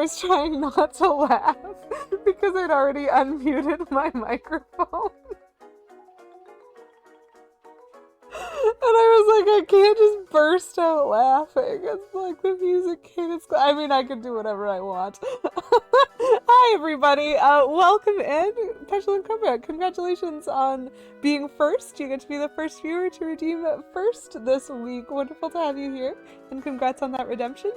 was trying not to laugh because I'd already unmuted my microphone. And I was like, I can't just burst out laughing. It's like the music came. I mean, I can do whatever I want. Hi, everybody. Welcome in. Petulant Cobra, congratulations on being first. You get to be the first viewer to redeem first this week. Wonderful to have you here. And congrats on that redemption.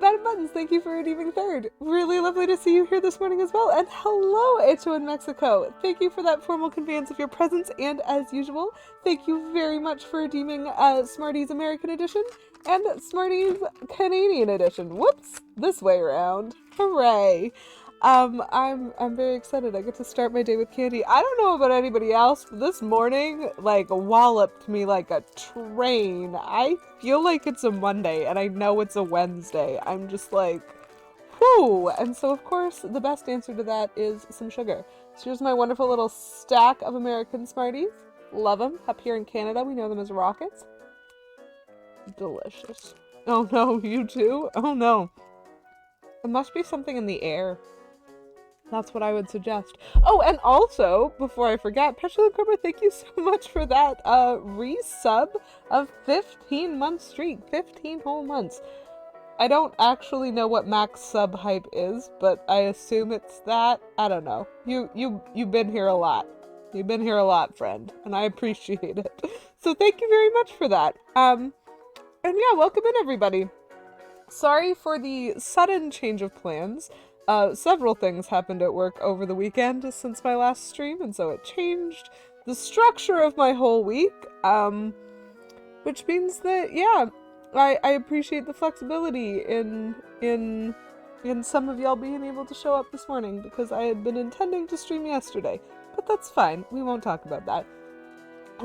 Bad Buttons, thank you for redeeming third. Really lovely to see you here this morning as well. And hello, Echo in Mexico. Thank you for that formal conveyance of your presence. And as usual, thank you very much for redeeming Smarties American Edition and Smarties Canadian Edition. Whoops, this way around. Hooray. I'm very excited. I get to start my day with candy. I don't know about anybody else, but this morning, like, walloped me like a train. I feel like it's a Monday, and I know it's a Wednesday. I'm just like, whew! And so, of course, the best answer to that is some sugar. So here's my wonderful little stack of American Smarties. Love them. Up here in Canada, we know them as Rockets. Delicious. Oh no, you too? Oh no. It must be something in the air. That's what I would suggest. Oh, and also, before I forget, Petulant Cobra, thank you so much for that resub of 15-month streak. 15 whole months. I don't actually know what max sub hype is, but I assume it's that. I don't know. You've been here a lot. You've been here a lot, friend, and I appreciate it. So thank you very much for that. And yeah, welcome in, everybody. Sorry for the sudden change of plans. Several things happened at work over the weekend since my last stream, and so it changed the structure of my whole week, which means that, yeah, I appreciate the flexibility in some of y'all being able to show up this morning, because I had been intending to stream yesterday, but that's fine, we won't talk about that.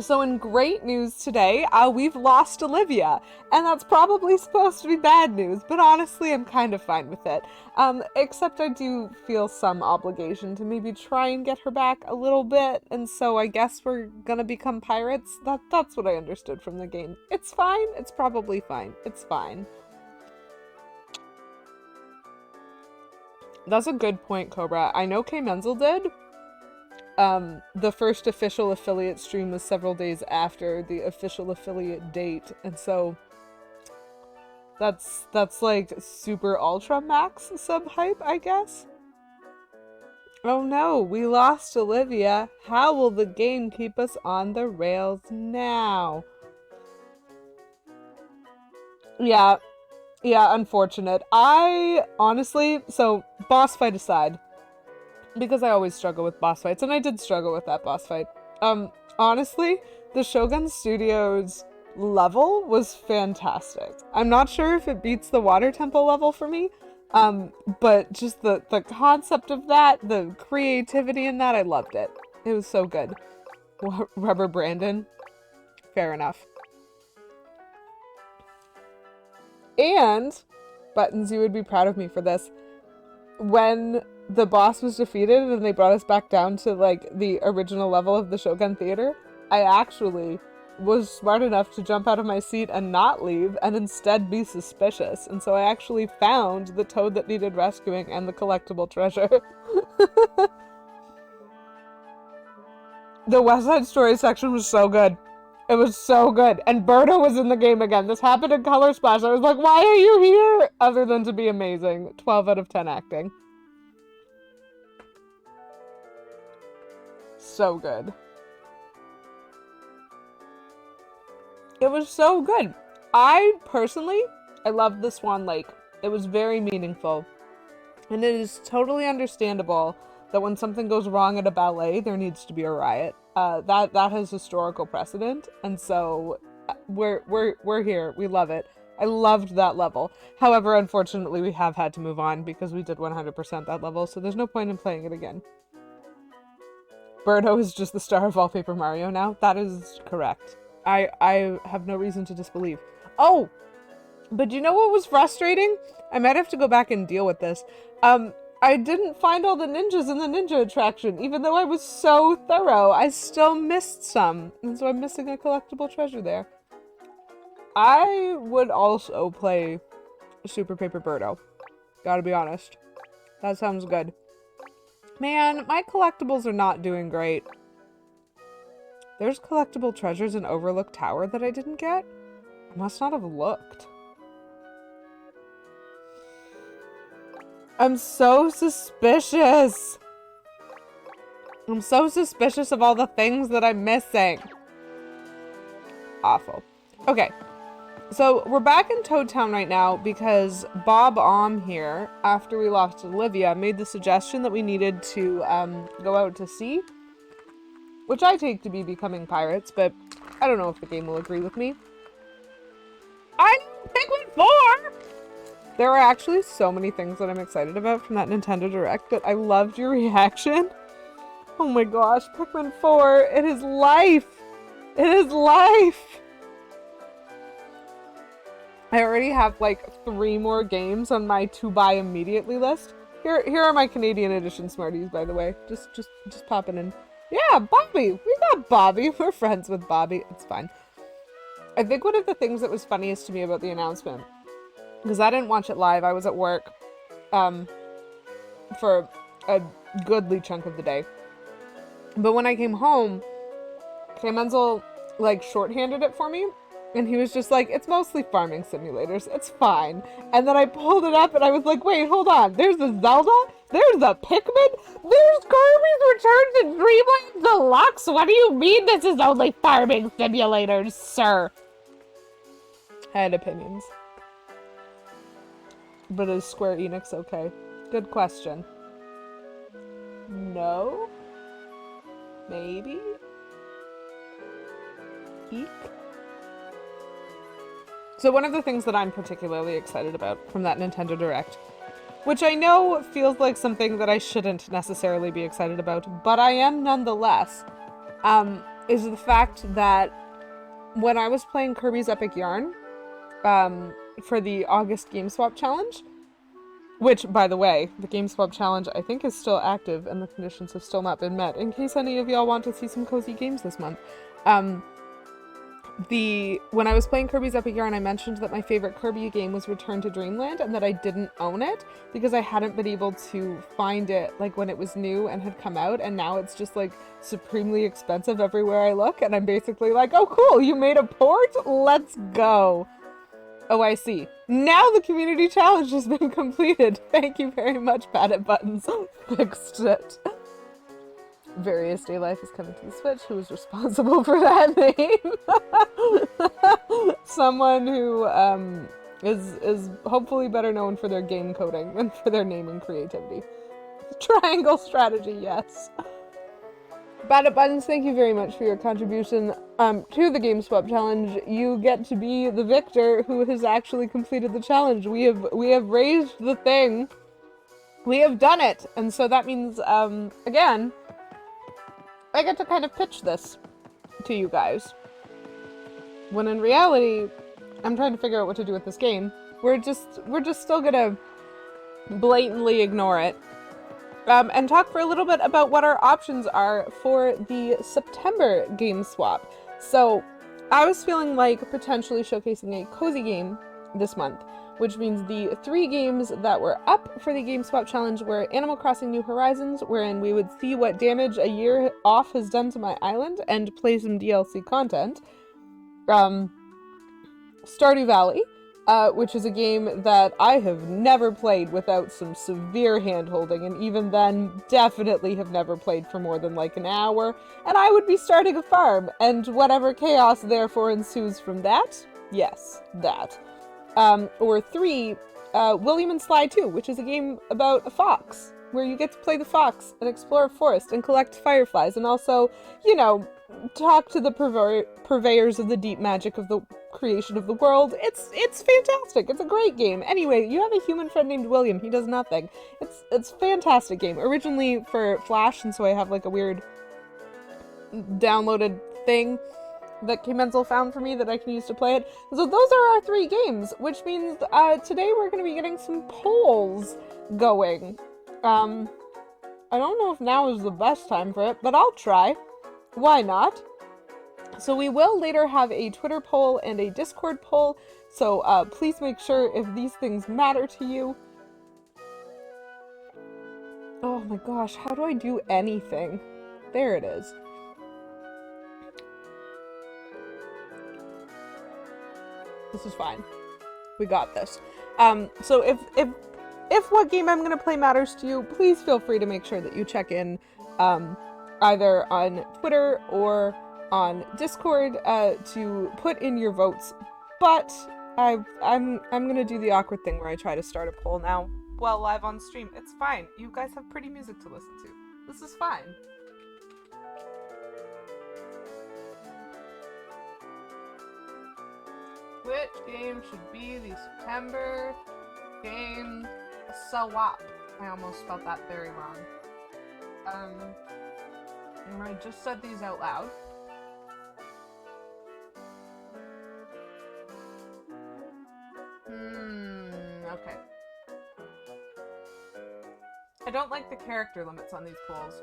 So in great news today, we've lost Olivia, and that's probably supposed to be bad news, but honestly, I'm kind of fine with it. Except I do feel some obligation to maybe try and get her back a little bit, and so I guess we're gonna become pirates. That's what I understood from the game. It's fine. It's probably fine. It's fine. That's a good point, Cobra. I know K Menzel did. The first official affiliate stream was several days after the official affiliate date, and so that's like super ultra max sub hype, I guess. Oh no, we lost Olivia. How will the game keep us on the rails now? Yeah, unfortunate. I honestly, so boss fight aside, because I always struggle with boss fights, and I did struggle with that boss fight. Honestly, the Shogun Studios level was fantastic. I'm not sure if it beats the Water Temple level for me, but just the concept of that, the creativity in that, I loved it. It was so good. Rubber Brandon. Fair enough. And, Buttons, you would be proud of me for this. When the boss was defeated and they brought us back down to like the original level of the Shogun Theater, I actually was smart enough to jump out of my seat and not leave and instead be suspicious. And so I actually found the toad that needed rescuing and the collectible treasure. The West Side Story section was so good. It was so good. And Berta was in the game again. This happened in Color Splash. I was like, why are you here? Other than to be amazing. 12 out of 10 acting. So good. It was so good. I loved the Swan Lake. It was very meaningful. And it is totally understandable that when something goes wrong at a ballet, there needs to be a riot. That has historical precedent, and so we're here. We love it. I loved that level. However, unfortunately, we have had to move on because we did 100% that level, so there's no point in playing it again. Birdo is just the star of Wallpaper Mario now. That is correct. I have no reason to disbelieve. Oh, but you know what was frustrating? I might have to go back and deal with this. I didn't find all the ninjas in the ninja attraction. Even though I was so thorough, I still missed some. And so I'm missing a collectible treasure there. I would also play Super Paper Birdo. Gotta be honest. That sounds good. Man, my collectibles are not doing great. There's collectible treasures in Overlook Tower that I didn't get? I must not have looked. I'm so suspicious. I'm so suspicious of all the things that I'm missing. Awful. Okay. So we're back in Toad Town right now because Bob Om here, after we lost Olivia, made the suggestion that we needed to go out to sea, which I take to be becoming pirates, but I don't know if the game will agree with me. I'm Penguin 4! There are actually so many things that I'm excited about from that Nintendo Direct, but I loved your reaction. Oh my gosh, Pikmin 4, it is life! It is life! I already have like 3 more games on my to buy immediately list. Here are my Canadian edition Smarties, by the way. Just popping in. Yeah, Bobby! We got Bobby. We're friends with Bobby. It's fine. I think one of the things that was funniest to me about the announcement, because I didn't watch it live, I was at work for a goodly chunk of the day. But when I came home, Clemenzel like shorthanded it for me. And he was just like, it's mostly farming simulators. It's fine. And then I pulled it up and I was like, wait, hold on. There's the Zelda? There's the Pikmin? There's Kirby's Return to Dreamland Deluxe? What do you mean this is only farming simulators, sir? I had opinions. But is Square Enix okay? Good question. No? Maybe? Eek? So one of the things that I'm particularly excited about from that Nintendo Direct, which I know feels like something that I shouldn't necessarily be excited about, but I am nonetheless, is the fact that when I was playing Kirby's Epic Yarn, for the August Game Swap Challenge, which, by the way, the Game Swap Challenge I think is still active and the conditions have still not been met, in case any of y'all want to see some cozy games this month. When I was playing Kirby's Epic Yarn, I mentioned that my favorite Kirby game was Return to Dreamland and that I didn't own it because I hadn't been able to find it like when it was new and had come out, and now it's just like supremely expensive everywhere I look, and I'm basically like, oh cool, you made a port? Let's go. Oh, I see. Now the community challenge has been completed. Thank you very much, Pat Buttons. Fixed it. Various Day Life is coming to the Switch. Who is responsible for that name? Someone who is hopefully better known for their game coding than for their naming creativity. Triangle strategy, yes. Bad Buttons, thank you very much for your contribution to the Game Swap Challenge. You get to be the victor who has actually completed the challenge. We have raised the thing. We have done it, and so that means again, I get to kind of pitch this to you guys. When in reality, I'm trying to figure out what to do with this game. We're just still gonna blatantly ignore it. And talk for a little bit about what our options are for the September game swap. So, I was feeling like potentially showcasing a cozy game this month, which means the 3 games that were up for the Game Swap Challenge were Animal Crossing New Horizons, wherein we would see what damage a year off has done to my island and play some DLC content. Stardew Valley, which is a game that I have never played without some severe hand-holding, and even then, definitely have never played for more than like an hour, and I would be starting a farm, and whatever chaos therefore ensues from that, yes, that. Or 3, William and Sly 2, which is a game about a fox, where you get to play the fox and explore a forest and collect fireflies, and also, you know, talk to the purveyors of the deep magic of the creation of the world. It's fantastic. It's a great game. Anyway, you have a human friend named William. He does nothing. It's a fantastic game. Originally for Flash, and so I have like a weird downloaded thing that Clemenzel found for me that I can use to play it. So those are our 3 games, which means today we're going to be getting some polls going. I don't know if now is the best time for it, but I'll try. Why not? So we will later have a Twitter poll and a Discord poll, so please make sure if these things matter to you. Oh my gosh, how do I do anything? There it is. This is fine. We got this. So if what game I'm gonna play matters to you, please feel free to make sure that you check in either on Twitter or on Discord to put in your votes. But I'm gonna do the awkward thing where I try to start a poll now while live on stream. It's fine. You guys have pretty music to listen to. This is fine. Which game should be the September game swap? I almost spelled that very wrong. I just said these out loud. Okay. I don't like the character limits on these polls.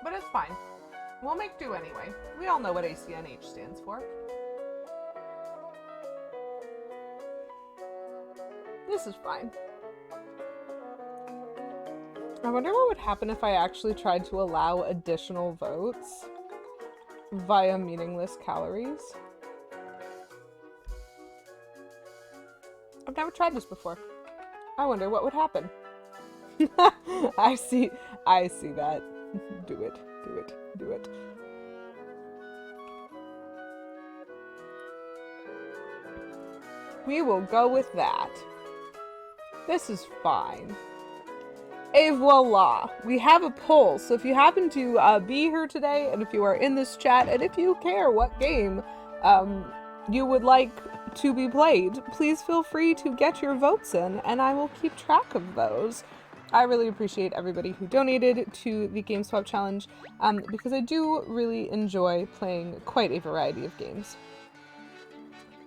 But it's fine. We'll make do anyway. We all know what ACNH stands for. This is fine. I wonder what would happen if I actually tried to allow additional votes via meaningless calories. I've never tried this before. I wonder what would happen. I see that. Do it, do it, do it. We will go with that. This is fine. Et voila! We have a poll, so if you happen to be here today, and if you are in this chat, and if you care what game you would like to be played, please feel free to get your votes in, and I will keep track of those. I really appreciate everybody who donated to the Game Swap Challenge, because I do really enjoy playing quite a variety of games.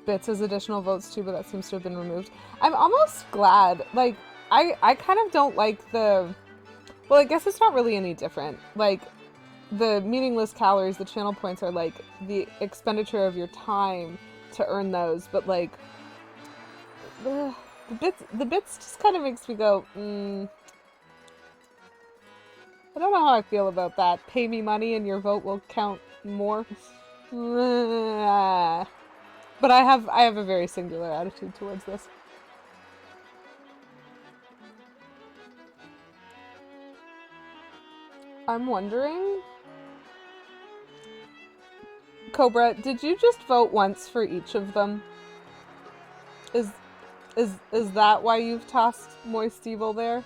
Bits as additional votes too, but that seems to have been removed. I'm almost glad, like, I kind of don't like the, well, I guess it's not really any different. Like, the meaningless calories, the channel points are like the expenditure of your time to earn those, but like, the bits just kind of makes me go, I don't know how I feel about that. Pay me money and your vote will count more. But I have a very singular attitude towards this. I'm wondering, Cobra, did you just vote once for each of them? Is that why you've tossed Moist Evil there?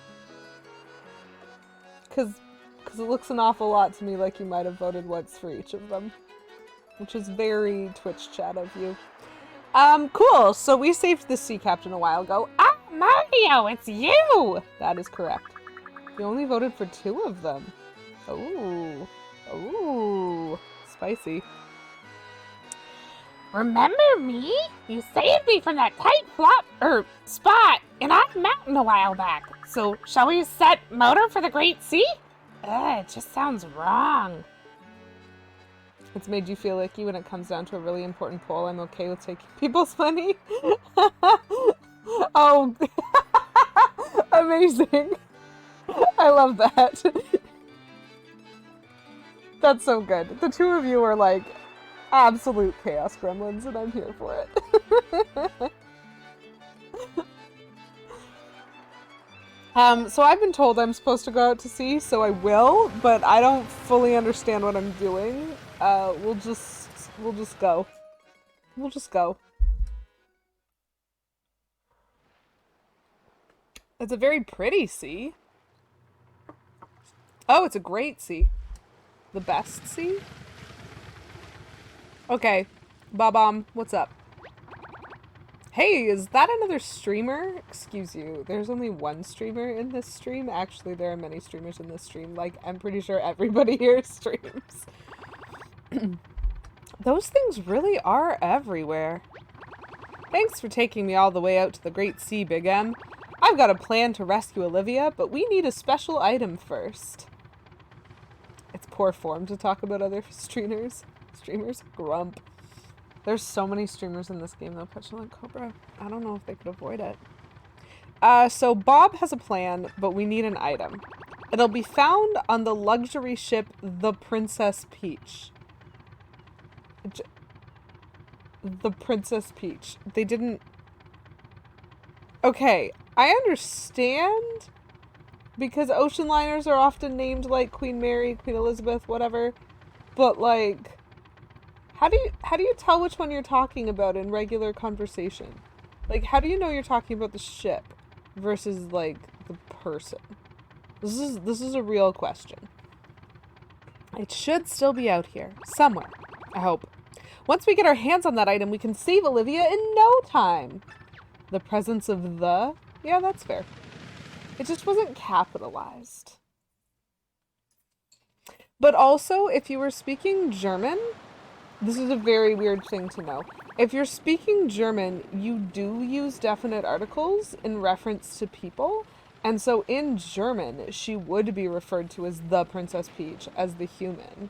Because it looks an awful lot to me like you might have voted once for each of them. Which is very Twitch chat of you. Cool. So we saved the sea captain a while ago. Ah, Mario, it's you! That is correct. You only voted for 2 of them. Ooh. Ooh. Spicy. Remember me? You saved me from that tight spot in Off Mountain a while back. So, shall we set motor for the Great Sea? It just sounds wrong. It's made you feel icky when it comes down to a really important poll. I'm okay with taking people's money. Oh, amazing. I love that. That's so good. The 2 of you are like absolute chaos gremlins, and I'm here for it. So I've been told I'm supposed to go out to sea, so I will, but I don't fully understand what I'm doing. We'll just go. We'll just go. It's a very pretty sea. Oh, it's a great sea. The best sea? Okay. Bob-omb, what's up? Hey, is that another streamer? Excuse you, there's only one streamer in this stream? Actually, there are many streamers in this stream. Like, I'm pretty sure everybody here streams. Those things really are everywhere. Thanks for taking me all the way out to the Great Sea, Big M. I I've got a plan to rescue Olivia, but we need a special item first. It's poor form to talk about other streamers. Grump. There's so many streamers in this game though, Petulant Cobra. I don't know if they could avoid it. So Bob has a plan, but we need an item. It'll be found on the luxury ship, the Princess Peach. The Princess Peach. They didn't... Okay, I understand, because ocean liners are often named like Queen Mary, Queen Elizabeth, whatever. But like, how do you tell which one you're talking about in regular conversation? Like, how do you know you're talking about the ship versus like the person? This is a real question. It should still be out here somewhere, I hope. Once we get our hands on that item, we can save Olivia in no time. The presence of the... Yeah, that's fair. It just wasn't capitalized. But also, if you were speaking German, this is a very weird thing to know. If you're speaking German, you do use definite articles in reference to people. And so in German, she would be referred to as the Princess Peach, as the human.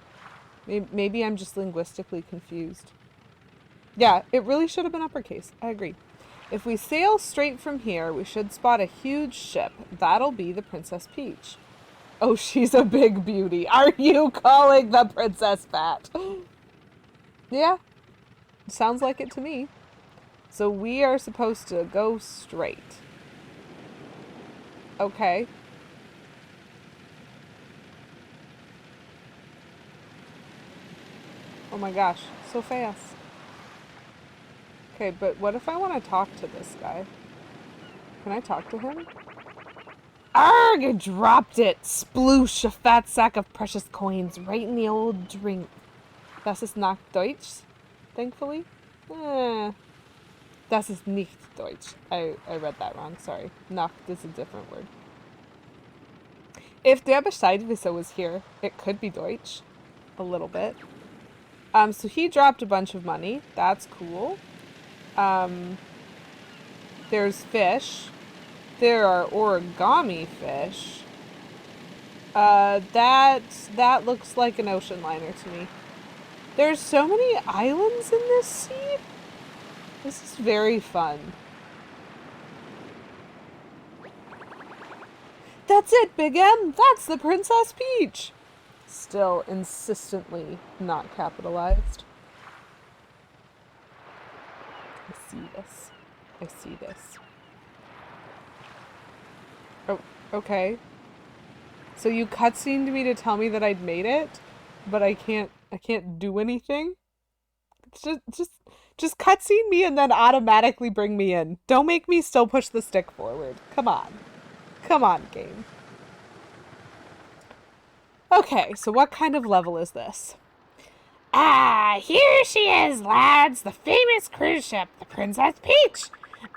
Maybe I'm just linguistically confused. Yeah, it really should have been uppercase. I agree. If we sail straight from here, we should spot a huge ship. That'll be the Princess Peach. Oh, she's a big beauty. Are you calling the princess fat? Yeah, sounds like it to me. So we are supposed to go straight. Okay. Oh my gosh, so fast. Okay, but what if I want to talk to this guy? Can I talk to him? Arg! I dropped it! Sploosh! A fat sack of precious coins right in the old drink. Das ist not Deutsch, thankfully. Das ist nicht Deutsch. I read that wrong, sorry. Nacht is a different word. If der Bescheidwisser was here, it could be Deutsch. A little bit. So he dropped a bunch of money. That's cool. There's fish. There are origami fish. That looks like an ocean liner to me. There's so many islands in this sea. This is very fun. That's it, Big M! That's the Princess Peach! Still insistently not capitalized. I see this. I see this. Oh, okay. So you cutscened me to tell me that I'd made it, but I can't do anything? It's just cutscene me and then automatically bring me in. Don't make me still push the stick forward. Come on. Come on, game. Okay, so what kind of level is this? Ah, here she is, lads. The famous cruise ship, the Princess Peach.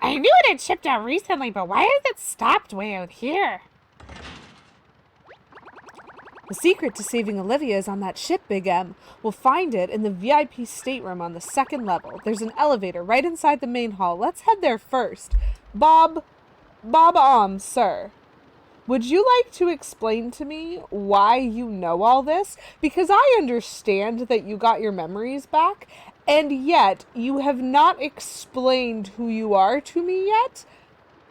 I knew it had shipped out recently, but why has it stopped way out here? The secret to saving Olivia is on that ship, Big M. We'll find it in the VIP stateroom on the 2nd level. There's an elevator right inside the main hall. Let's head there first. Bob, sir. Would you like to explain to me why you know all this? Because I understand that you got your memories back, and yet you have not explained who you are to me yet.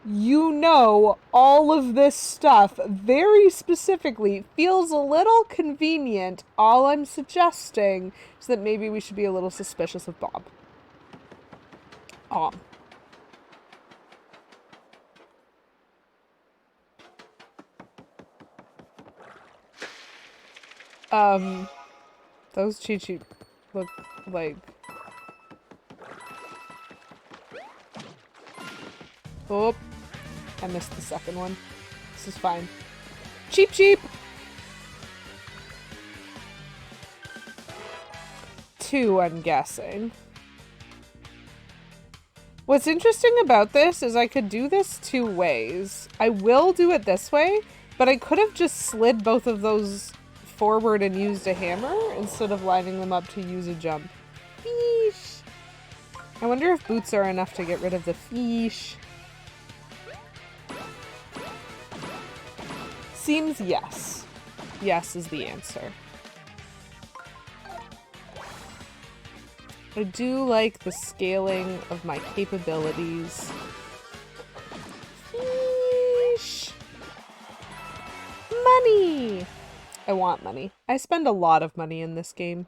You know all of this stuff very specifically. Feels a little convenient. All I'm suggesting is that maybe we should be a little suspicious of Bob. Those cheat look like... Oh, I missed the second one. This is fine. Cheap! 2, I'm guessing. What's interesting about this is I could do this 2 ways. I will do it this way, but I could have just slid both of those forward and used a hammer instead of lining them up to use a jump. Fish! I wonder if boots are enough to get rid of the fish. seems yes. Yes is the answer. I do like the scaling of my capabilities. Yeesh. Money! I want money. I spend a lot of money in this game.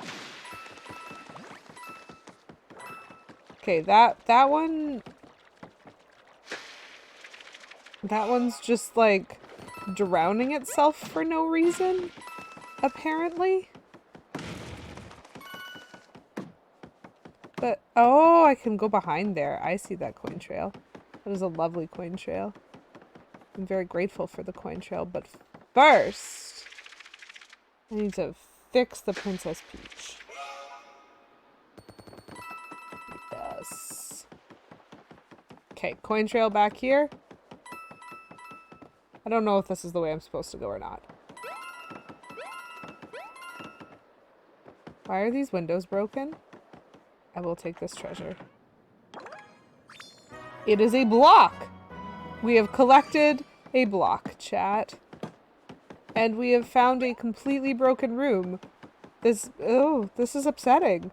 Okay, that one... That one's just, like, drowning itself for no reason, apparently. But, oh, I can go behind there. I see that coin trail. That is a lovely coin trail. I'm very grateful for the coin trail, but first, I need to fix the Princess Peach. Yes. Okay, coin trail back here. I don't know if this is the way I'm supposed to go or not. Why are these windows broken? I will take this treasure. It is a block! We have collected a block, chat. And we have found a completely broken room. This is upsetting.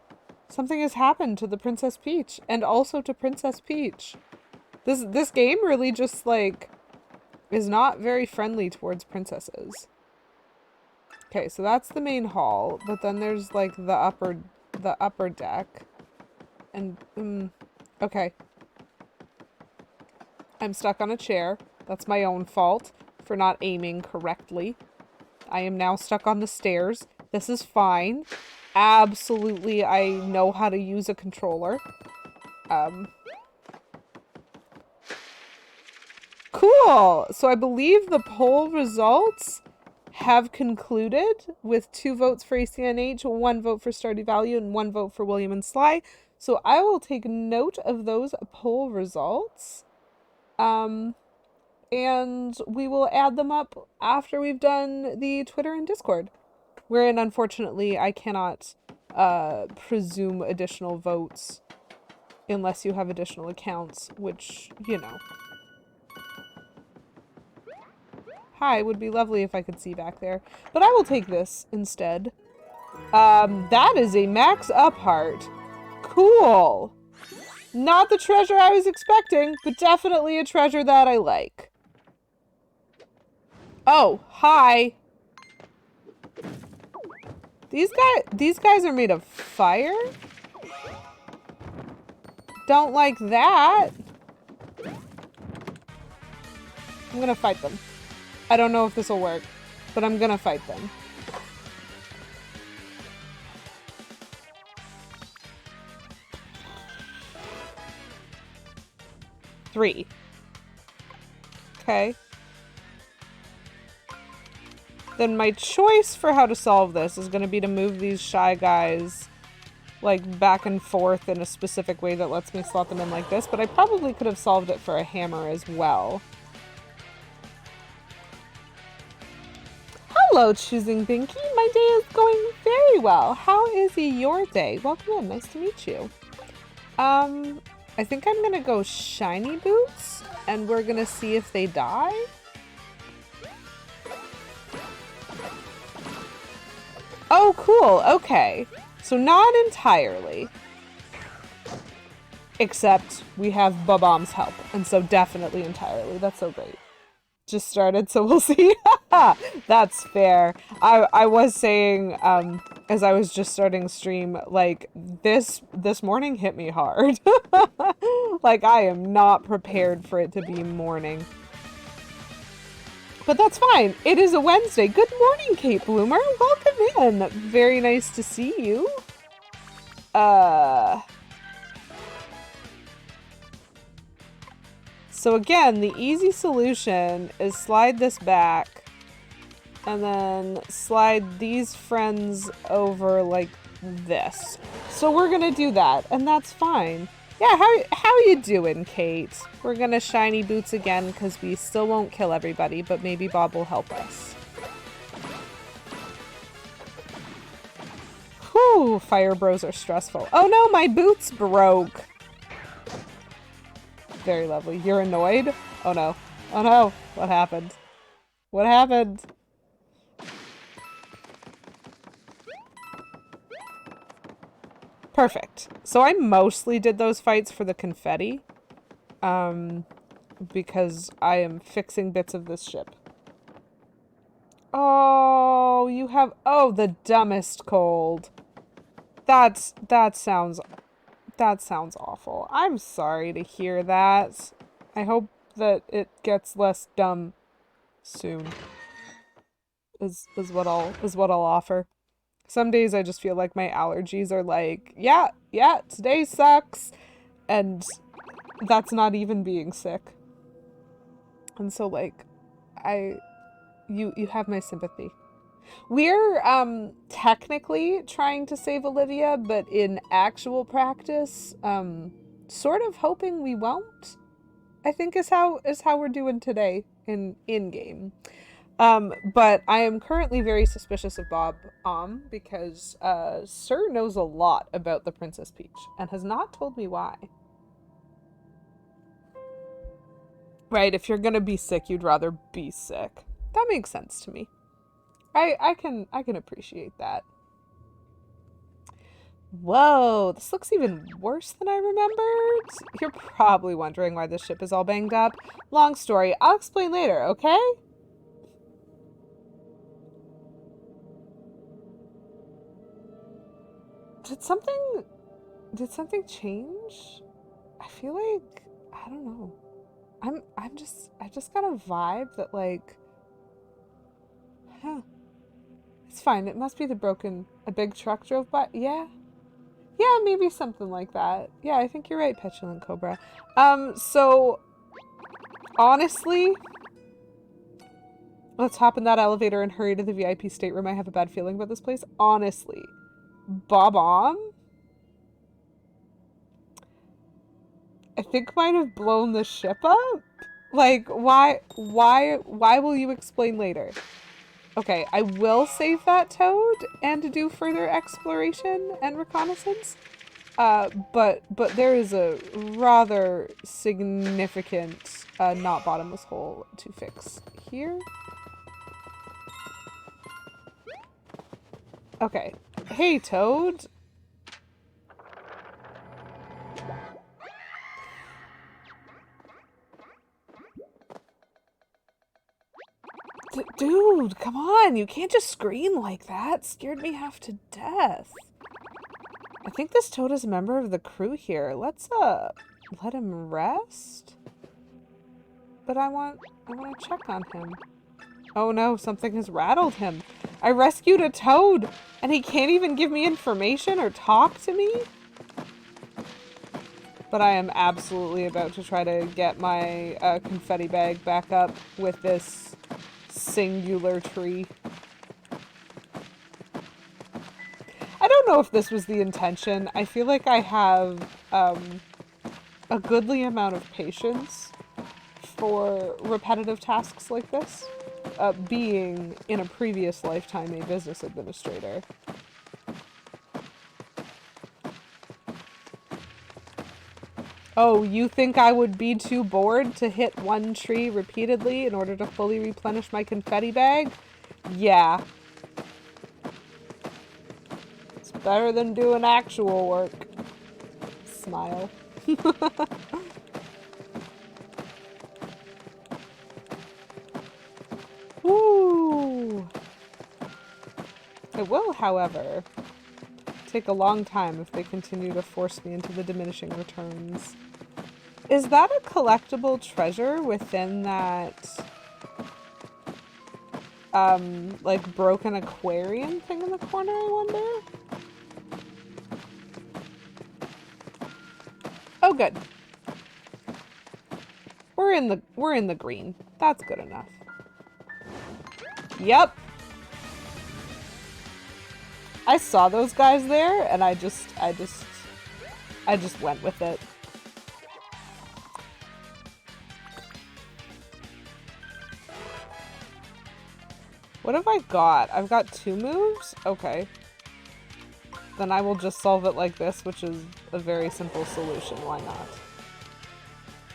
Something has happened to the Princess Peach, and also to Princess Peach. This game really just, like, is not very friendly towards princesses. Okay, so that's the main hall, but then there's, like, the upper deck. And, okay. I'm stuck on a chair. That's my own fault for not aiming correctly. I am now stuck on the stairs. This is fine. Absolutely, I know how to use a controller. Cool! So I believe the poll results have concluded with 2 votes for ACNH, 1 vote for Stardew Valley, and 1 vote for William and Sly. So I will take note of those poll results. And we will add them up after we've done the Twitter and Discord. Wherein, unfortunately, I cannot presume additional votes unless you have additional accounts, which, you know. Hi, would be lovely if I could see back there. But I will take this instead. That is a max up heart. Cool. Not the treasure I was expecting, but definitely a treasure that I like. Oh, hi. These guys are made of fire? Don't like that. I'm gonna fight them. I don't know if this will work, but I'm gonna fight them. Three. Okay. Then my choice for how to solve this is going to be to move these shy guys, like, back and forth in a specific way that lets me slot them in like this, but I probably could have solved it for a hammer as well. Hello, Choosing Binky. My day is going very well. How is your day? Welcome in. Nice to meet you. I think I'm gonna go shiny boots, and we're gonna see if they die. Oh, cool. Okay. So not entirely. Except we have Bob-omb's help, and so definitely entirely. That's so great. Just started, so we'll see. That's fair. I was saying, as I was just starting stream, like, this morning hit me hard. Like, I am not prepared for it to be morning. But that's fine. It is a Wednesday. Good morning, Kate Bloomer. Welcome in. Very nice to see you. So again, the easy solution is slide this back and then slide these friends over like this. So we're gonna do that, and that's fine. Yeah, how you doing, Kate? We're gonna shiny boots again because we still won't kill everybody, but maybe Bob will help us. Whew, fire bros are stressful. Oh no, my boots broke. Very lovely. You're annoyed? Oh no. Oh no. What happened? What happened? Perfect. So I mostly did those fights for the confetti. Because I am fixing bits of this ship. Oh, you have... Oh, the dumbest cold. That sounds awful. I'm sorry to hear that. I hope that it gets less dumb soon. Is what I'll offer. Some days I just feel like my allergies are like, yeah, today sucks. And that's not even being sick. And so like you have my sympathy. We're technically trying to save Olivia, but in actual practice, sort of hoping we won't. I think is how we're doing today in game. But I am currently very suspicious of Bob because Sir knows a lot about the Princess Peach and has not told me why. Right, if you're gonna be sick, you'd rather be sick. That makes sense to me. I can appreciate that. Whoa, this looks even worse than I remembered. You're probably wondering why this ship is all banged up. Long story, I'll explain later, okay? Did something change? I feel like, I don't know. I just got a vibe that like, huh. It's fine. It must be a big truck drove by. Yeah. Yeah, maybe something like that. Yeah, I think you're right, Petulant Cobra. So, honestly, let's hop in that elevator and hurry to the VIP stateroom. I have a bad feeling about this place. Honestly, Bob-omb, I think might have blown the ship up. Like, why will you explain later? Okay, I will save that Toad and do further exploration and reconnaissance. But there is a rather significant not bottomless hole to fix here. Okay. Hey, Toad. Dude, come on. You can't just scream like that. Scared me half to death. I think this Toad is a member of the crew here. Let's, let him rest? But I want to check on him. Oh no, something has rattled him. I rescued a Toad, and he can't even give me information or talk to me? But I am absolutely about to try to get my confetti bag back up with this singular tree. I don't know if this was the intention. I feel like I have a goodly amount of patience for repetitive tasks like this, being in a previous lifetime a business administrator. Oh, you think I would be too bored to hit one tree repeatedly in order to fully replenish my confetti bag? Yeah. It's better than doing actual work. Smile. Woo! It will, however, take a long time if they continue to force me into the diminishing returns. Is that a collectible treasure within that, like, broken aquarium thing in the corner, I wonder? Oh, good. We're in the green. That's good enough. Yep. I saw those guys there, and I just went with it. What have I got? I've got 2 moves? Okay. Then I will just solve it like this, which is a very simple solution. Why not?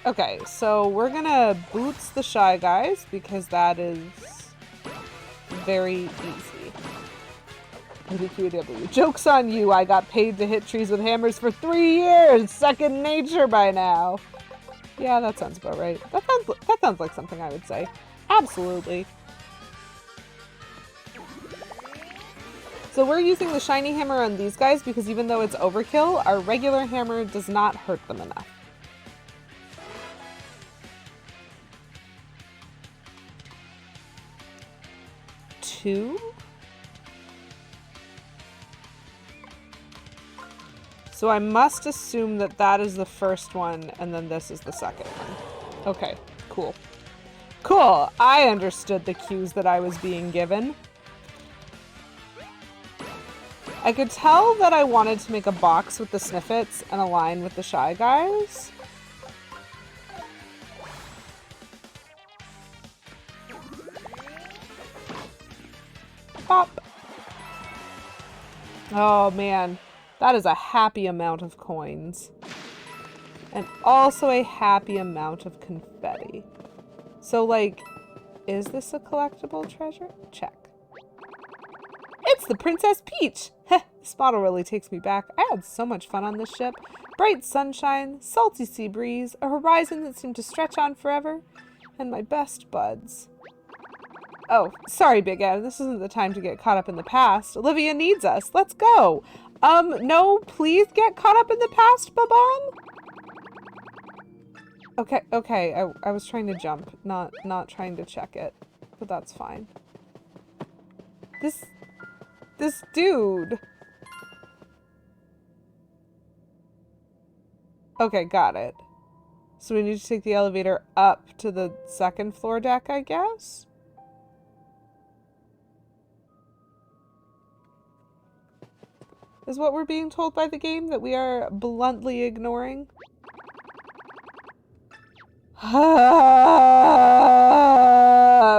Okay, so we're gonna boots the Shy Guys, because that is very easy. IDQW. Joke's on you. I got paid to hit trees with hammers for 3 years. Second nature by now. Yeah, that sounds about right. That sounds like something I would say. Absolutely. So we're using the shiny hammer on these guys because even though it's overkill, our regular hammer does not hurt them enough. Two? So I must assume that that is the first one and then this is the second one. Okay, cool. Cool! I understood the cues that I was being given. I could tell that I wanted to make a box with the Sniffets and a line with the Shy Guys. Bop! Oh man, that is a happy amount of coins. And also a happy amount of confetti. So like, is this a collectible treasure? Check. It's the Princess Peach! Heh, this bottle really takes me back. I had so much fun on this ship. Bright sunshine, salty sea breeze, a horizon that seemed to stretch on forever, and my best buds. Oh, sorry, Big Ed. This isn't the time to get caught up in the past. Olivia needs us. Let's go. No, please get caught up in the past, Babam. Okay, I was trying to jump, not trying to check it, but that's fine. This dude. Okay, got it. So we need to take the elevator up to the second floor deck, I guess? Is what we're being told by the game that we are bluntly ignoring?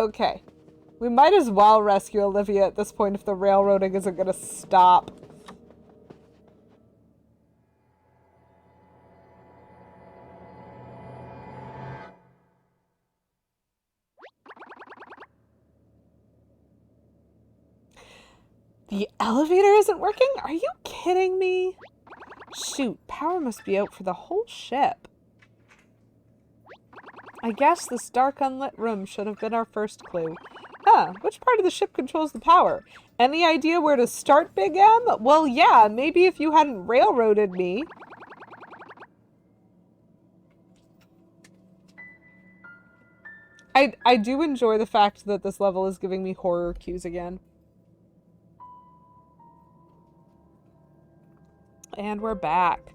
Okay. We might as well rescue Olivia at this point if the railroading isn't gonna stop. The elevator isn't working? Are you kidding me? Shoot, power must be out for the whole ship. I guess this dark unlit room should have been our first clue. Huh, which part of the ship controls the power? Any idea where to start, Big M? Well, yeah, maybe if you hadn't railroaded me. I do enjoy the fact that this level is giving me horror cues again. And we're back.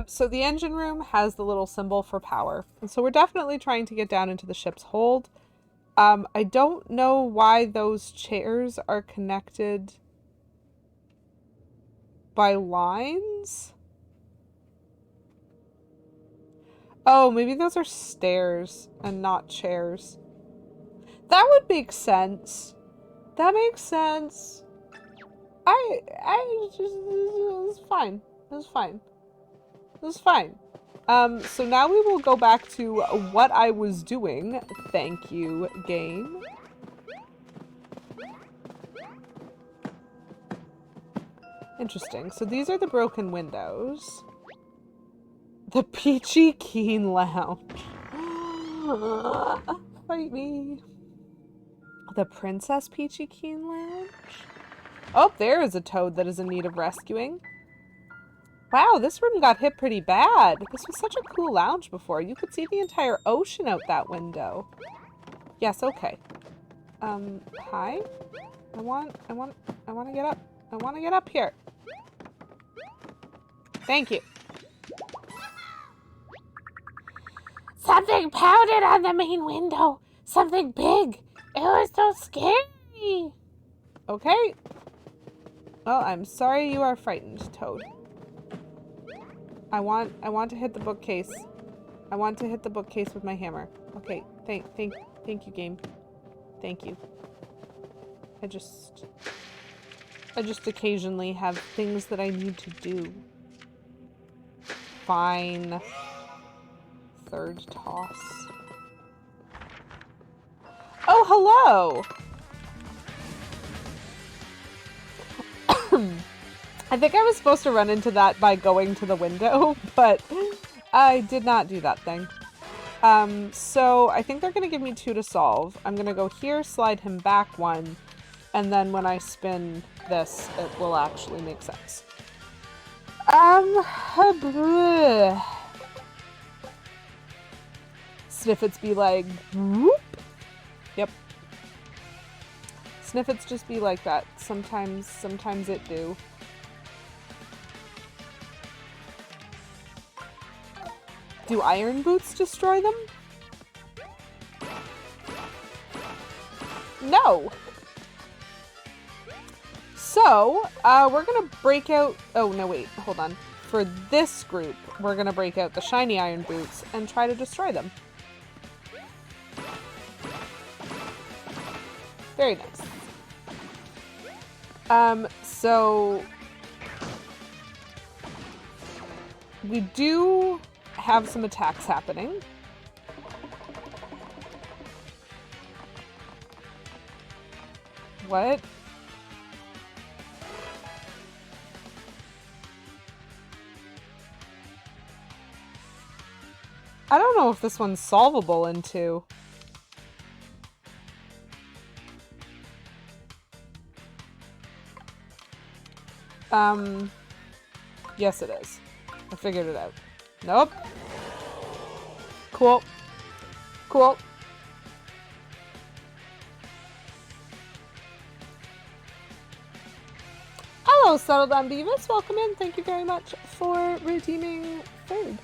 So the engine room has the little symbol for power. And so we're definitely trying to get down into the ship's hold. I don't know why those chairs are connected by lines. Oh, maybe those are stairs and not chairs. That would make sense. That makes sense. It's fine. It's fine. It's fine. So now we will go back to what I was doing. Thank you, game. Interesting. So these are the broken windows. The Peachy Keen Lounge. Fight me. The Princess Peachy Keen Lounge? Oh, there is a toad that is in need of rescuing. Wow, this room got hit pretty bad. This was such a cool lounge before. You could see the entire ocean out that window. Yes, okay. Hi? I want to get up. I want to get up here. Thank you. Something pounded on the main window. Something big. It was so scary. Okay. Well, I'm sorry you are frightened, Toad. I want to hit the bookcase. I want to hit the bookcase with my hammer. Okay, thank you, game. Thank you. I just occasionally have things that I need to do. Fine. Third toss. Oh, hello! I think I was supposed to run into that by going to the window, but I did not do that thing. So I think they're going to give me 2 to solve. I'm going to go here, slide him back 1, and then when I spin this, it will actually make sense. Sniffits be like, whoop. Yep. Sniffits just be like that. Sometimes it do. Do iron boots destroy them? No. So, we're gonna break out... Oh, no, wait. Hold on. For this group, we're gonna break out the shiny iron boots and try to destroy them. Very nice. So... we do have some attacks happening. What? I don't know if this one's solvable in 2. Yes it is. I figured it out. Nope. Cool. Cool. Hello, Settled on Beavis. Welcome in. Thank you very much for redeeming food.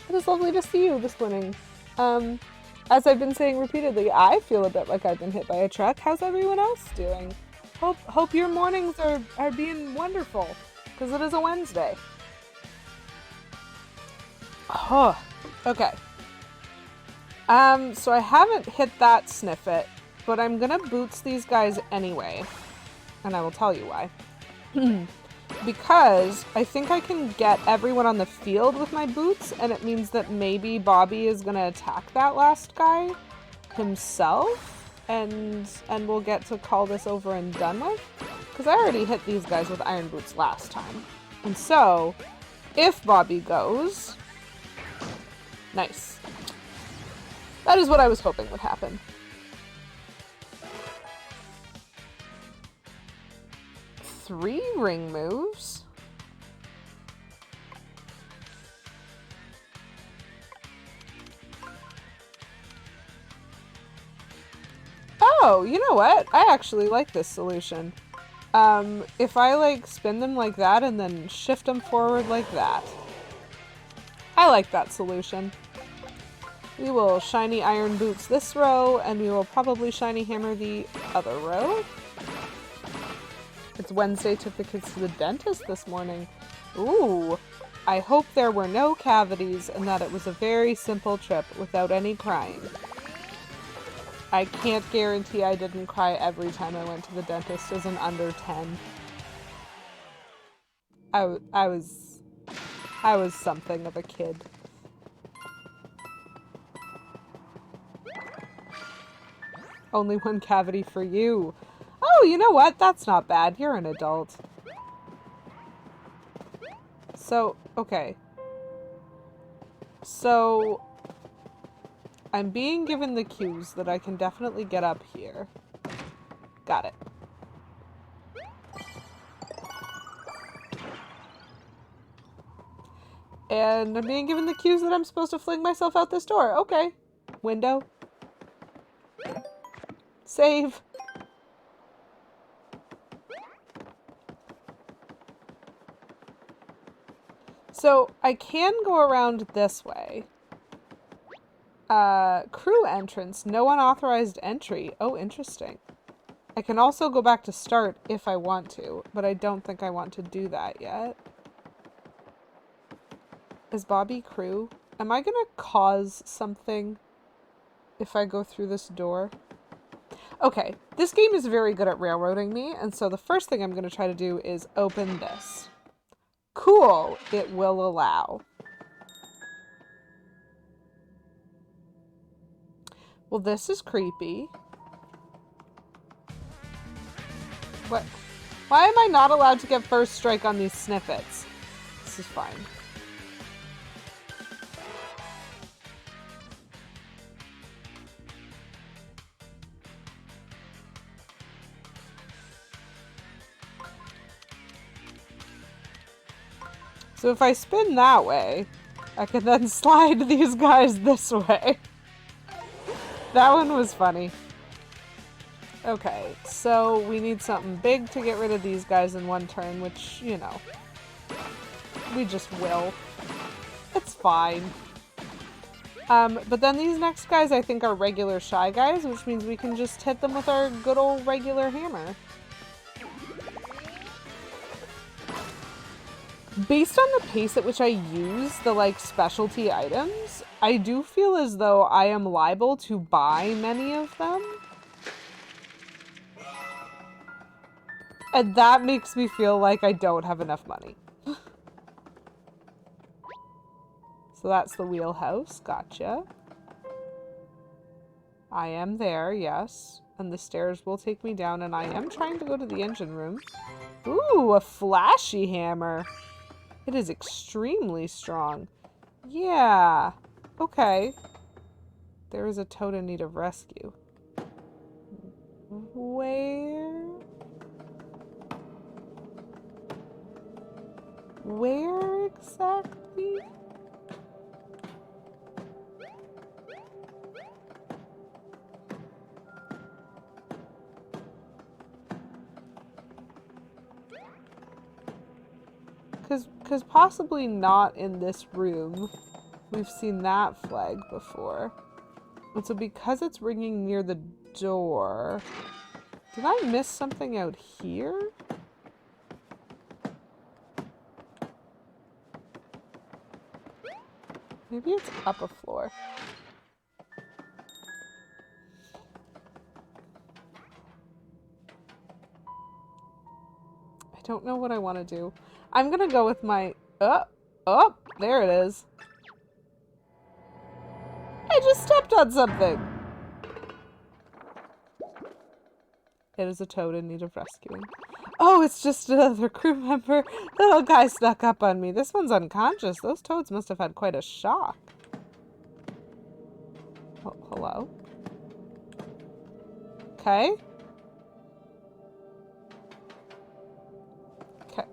It is lovely to see you this morning. As I've been saying repeatedly, I feel a bit like I've been hit by a truck. How's everyone else doing? Hope your mornings are being wonderful, because it is a Wednesday. Oh, okay. So I haven't hit that Sniffit, but I'm gonna boots these guys anyway, and I will tell you why. Because I think I can get everyone on the field with my boots, and it means that maybe Bobby is gonna attack that last guy himself, and we'll get to call this over and done with. Because I already hit these guys with iron boots last time. And so, if Bobby goes... Nice. That is what I was hoping would happen. Three ring moves. Oh, you know what? I actually like this solution. If I like spin them like that and then shift them forward like that. I like that solution. We will shiny iron boots this row, and we will probably shiny hammer the other row. It's Wednesday, took the kids to the dentist this morning. Ooh, I hope there were no cavities and that it was a very simple trip without any crying. I can't guarantee I didn't cry every time I went to the dentist as an under 10. I was something of a kid. Only one cavity for you. Oh, you know what? That's not bad. You're an adult. So, okay. So, I'm being given the cues that I can definitely get up here. Got it. And I'm being given the cues that I'm supposed to fling myself out this door. Okay. Window. Save. So, I can go around this way. Crew entrance. No unauthorized entry. Oh, interesting. I can also go back to start if I want to, but I don't think I want to do that yet. Is Bobby crew? Am I gonna cause something if I go through this door? Okay, this game is very good at railroading me, and so the first thing I'm gonna try to do is open this. Cool, it will allow. Well, this is creepy. What? Why am I not allowed to get first strike on these snippets? This is fine. So if I spin that way, I can then slide these guys this way. That one was funny. Okay, so we need something big to get rid of these guys in one turn, which, you know, we just will. It's fine. But then these next guys I think are regular shy guys, which means we can just hit them with our good old regular hammer. Based on the pace at which I use the, like, specialty items, I do feel as though I am liable to buy many of them. And that makes me feel like I don't have enough money. So that's the wheelhouse. Gotcha. I am there, yes. And the stairs will take me down, and I am trying to go to the engine room. Ooh, a flashy hammer. It is extremely strong. Yeah. Okay. There is a toad in need of rescue. Where? Where exactly? Because possibly not in this room. We've seen that flag before. And so because it's ringing near the door... Did I miss something out here? Maybe it's up a floor. I don't know what I want to do. I'm gonna go with my... Oh, there it is. I just stepped on something. It is a toad in need of rescuing. Oh, it's just another crew member. The little guy snuck up on me. This one's unconscious. Those toads must have had quite a shock. Oh, hello? Okay.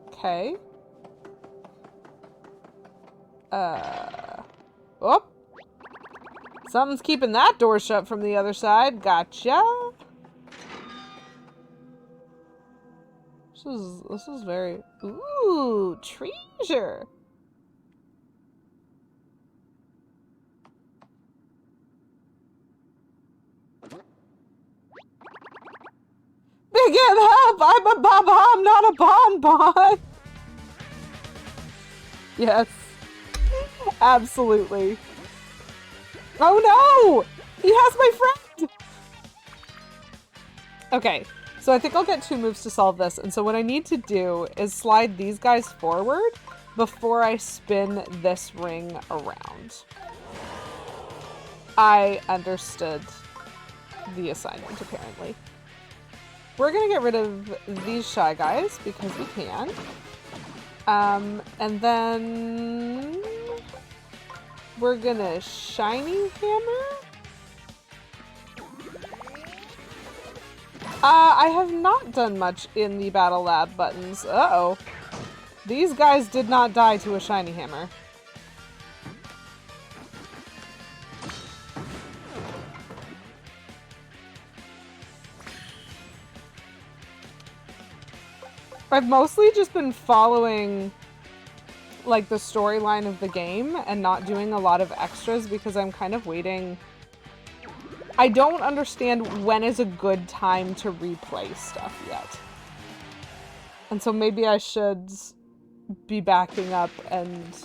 Okay. Oh! Something's keeping that door shut from the other side. Gotcha. This is very... Ooh, treasure. Big M, help! I'm a bomb, not a bonbon! Yes. Absolutely. Oh no! He has my friend! Okay, so I think I'll get 2 moves to solve this, and so what I need to do is slide these guys forward before I spin this ring around. I understood the assignment, apparently. We're gonna get rid of these shy guys, because we can. And then... we're gonna shiny hammer? I have not done much in the Battle Lab buttons. Uh-oh. These guys did not die to a shiny hammer. I've mostly just been following, like, the storyline of the game and not doing a lot of extras because I'm kind of waiting. I don't understand when is a good time to replay stuff yet. And so maybe I should be backing up and...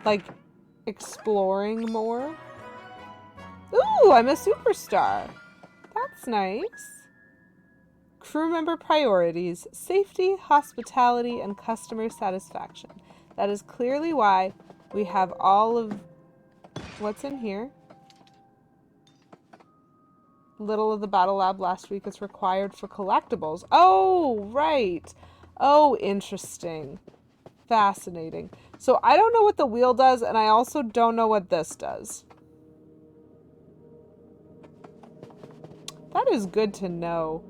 like, exploring more. Ooh, I'm a superstar! That's nice. Crew member priorities, safety, hospitality, and customer satisfaction. That is clearly why we have all of what's in here. Little of the battle lab last week is required for collectibles. Oh, right. Oh, interesting. Fascinating. So I don't know what the wheel does, and I also don't know what this does. That is good to know.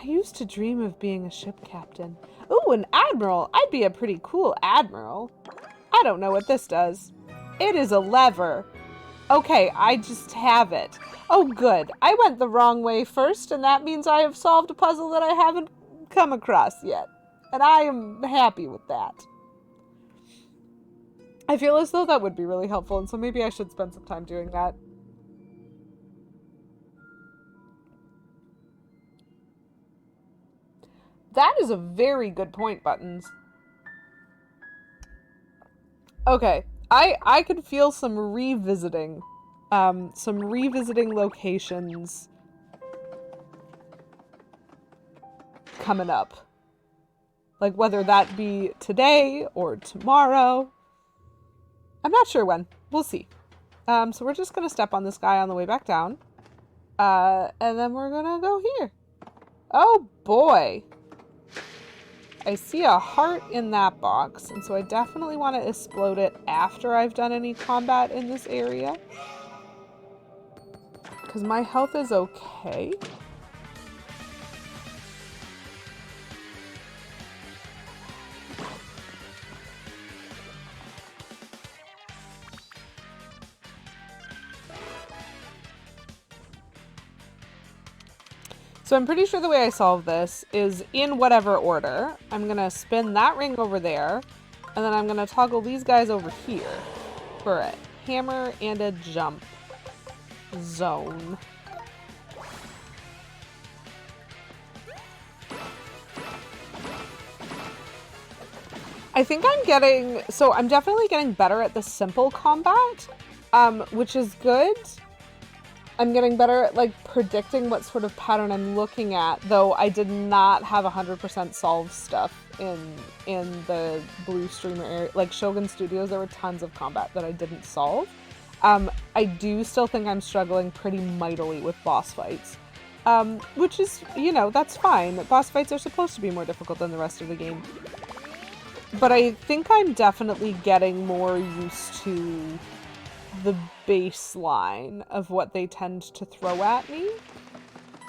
I used to dream of being a ship captain. Ooh, an admiral. I'd be a pretty cool admiral. I don't know what this does. It is a lever. Okay, I just have it. Oh, good. I went the wrong way first, and that means I have solved a puzzle that I haven't come across yet. And I am happy with that. I feel as though that would be really helpful, and so maybe I should spend some time doing that. That is a very good point, Buttons. Okay, I could feel some revisiting locations coming up. Like whether that be today or tomorrow. I'm not sure when. We'll see. So we're just gonna step on this guy on the way back down. And then we're gonna go here. Oh boy. I see a heart in that box, and so I definitely want to explode it after I've done any combat in this area. Because my health is okay. So I'm pretty sure the way I solve this is in whatever order. I'm going to spin that ring over there, and then I'm going to toggle these guys over here for a hammer and a jump zone. I think I'm definitely getting better at the simple combat, which is good. I'm getting better at, like, predicting what sort of pattern I'm looking at, though I did not have 100% solved stuff in the Blue Streamer area. Like, Shogun Studios, there were tons of combat that I didn't solve. I do still think I'm struggling pretty mightily with boss fights, which is, you know, that's fine. Boss fights are supposed to be more difficult than the rest of the game. But I think I'm definitely getting more used to the baseline of what they tend to throw at me.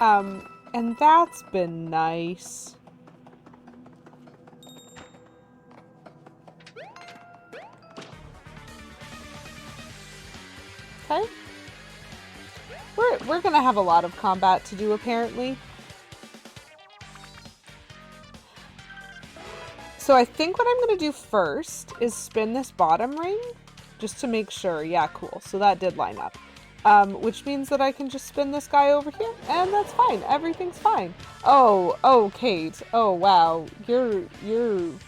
And that's been nice. Okay. We're gonna have a lot of combat to do, apparently. So I think what I'm gonna do first is spin this bottom ring, just to make sure. Yeah, cool. So that did line up. Which means that I can just spin this guy over here, and that's fine. Everything's fine. Oh, Kate. Oh, wow. You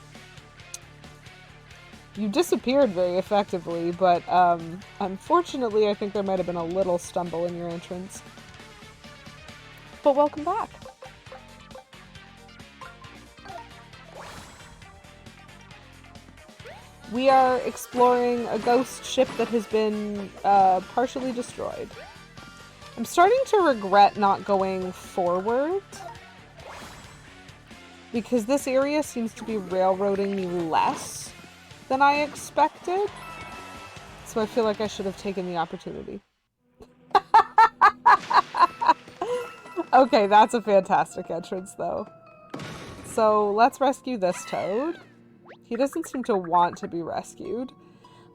disappeared very effectively, but, unfortunately, I think there might have been a little stumble in your entrance. But welcome back. We are exploring a ghost ship that has been partially destroyed. I'm starting to regret not going forward, because this area seems to be railroading me less than I expected. So I feel like I should have taken the opportunity. Okay, that's a fantastic entrance, though. So let's rescue this toad. He doesn't seem to want to be rescued.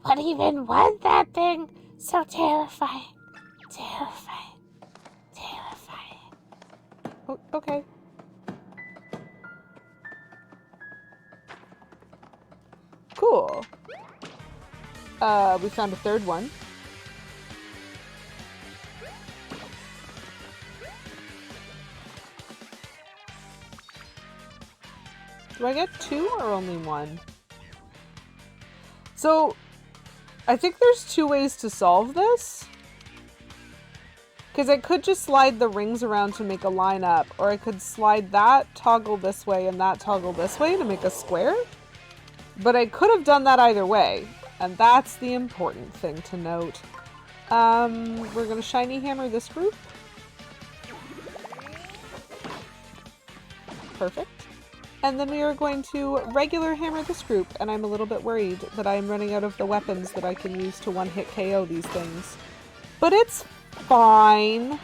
What even was that thing? So terrifying. Terrifying. Terrifying. Oh, okay. Cool. We found a third one. Do I get two or only one? So, I think there's two ways to solve this. Because I could just slide the rings around to make a line up, or I could slide that toggle this way and that toggle this way to make a square. But I could have done that either way, and that's the important thing to note. We're gonna shiny hammer this group. Perfect. And then we are going to regular hammer this group, and I'm a little bit worried that I'm running out of the weapons that I can use to one-hit KO these things. But it's fine.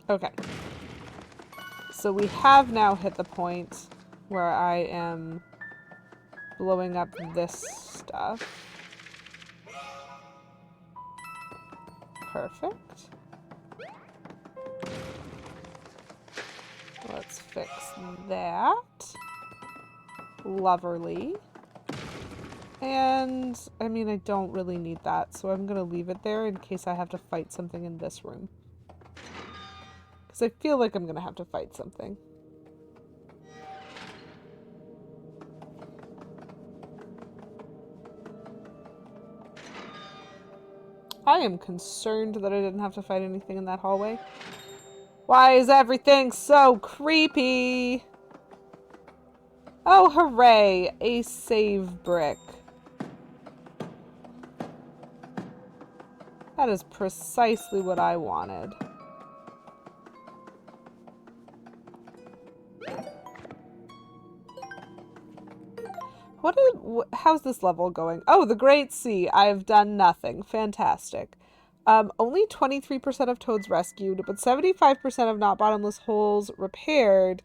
Okay. So we have now hit the point where I am blowing up this stuff. Perfect. Let's fix that. Loverly. And, I mean, I don't really need that, so I'm gonna leave it there in case I have to fight something in this room. Because I feel like I'm gonna have to fight something. I am concerned that I didn't have to fight anything in that hallway. Why is everything so creepy? Oh, hooray! A save brick. That is precisely what I wanted. How's this level going? Oh, the Great Sea. I've done nothing. Fantastic. Only 23% of toads rescued, but 75% of not bottomless holes repaired.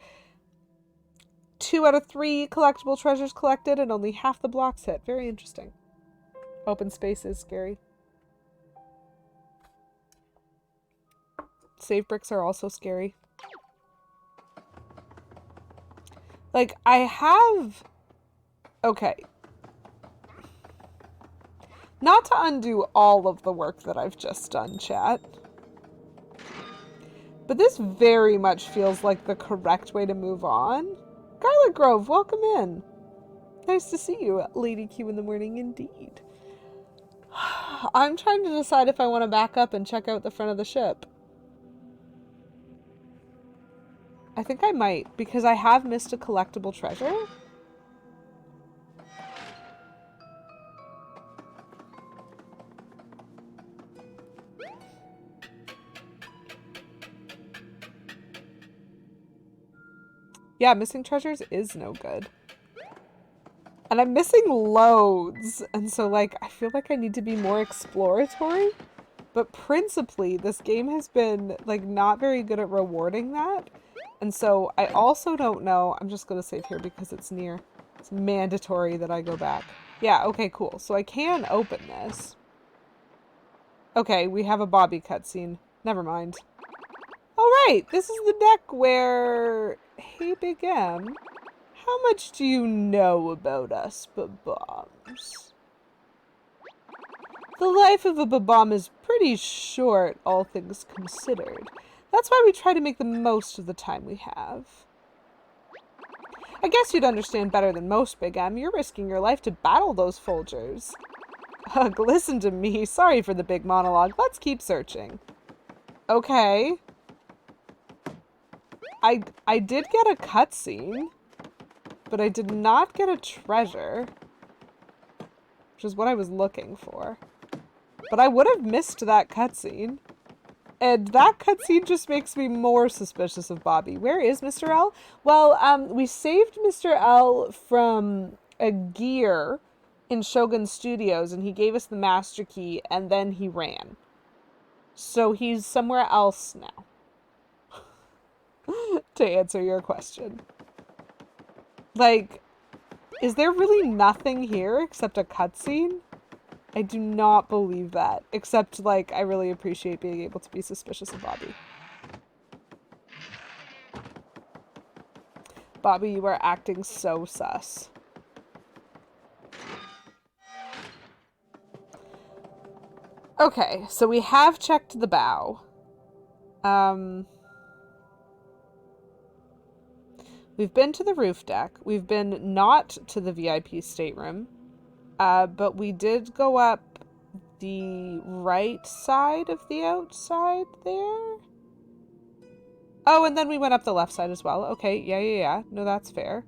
2 out of 3 collectible treasures collected, and only half the blocks hit. Very interesting. Open space is scary. Save bricks are also scary. Like, I have... Okay. Not to undo all of the work that I've just done, chat. But this very much feels like the correct way to move on. Garlic Grove, welcome in. Nice to see you, Lady Q in the morning, indeed. I'm trying to decide if I want to back up and check out the front of the ship. I think I might, because I have missed a collectible treasure. Yeah, missing treasures is no good. And I'm missing loads. And so, like, I feel like I need to be more exploratory. But principally, this game has been, like, not very good at rewarding that. And so, I also don't know. I'm just going to save here because it's near. It's mandatory that I go back. Yeah, okay, cool. So I can open this. Okay, we have a Bobby cutscene. Never mind. Alright, this is the deck where... Hey, Big M. How much do you know about us Bob-Bombs? The life of a Bob-Bomb is pretty short, all things considered. That's why we try to make the most of the time we have. I guess you'd understand better than most, Big M. You're risking your life to battle those Folgers. Ugh, listen to me. Sorry for the big monologue. Let's keep searching. Okay. I did get a cutscene, but I did not get a treasure, which is what I was looking for. But I would have missed that cutscene. And that cutscene just makes me more suspicious of Bobby. Where is Mr. L? Well, we saved Mr. L from a gear in Shogun Studios, and he gave us the master key, and then he ran. So he's somewhere else now. To answer your question. Like, is there really nothing here except a cutscene? I do not believe that. Except, like, I really appreciate being able to be suspicious of Bobby. Bobby, you are acting so sus. Okay, so we have checked the bow. We've been to the roof deck. We've been not to the VIP stateroom. But we did go up the right side of the outside there. Oh, and then we went up the left side as well. Okay, yeah. No, that's fair.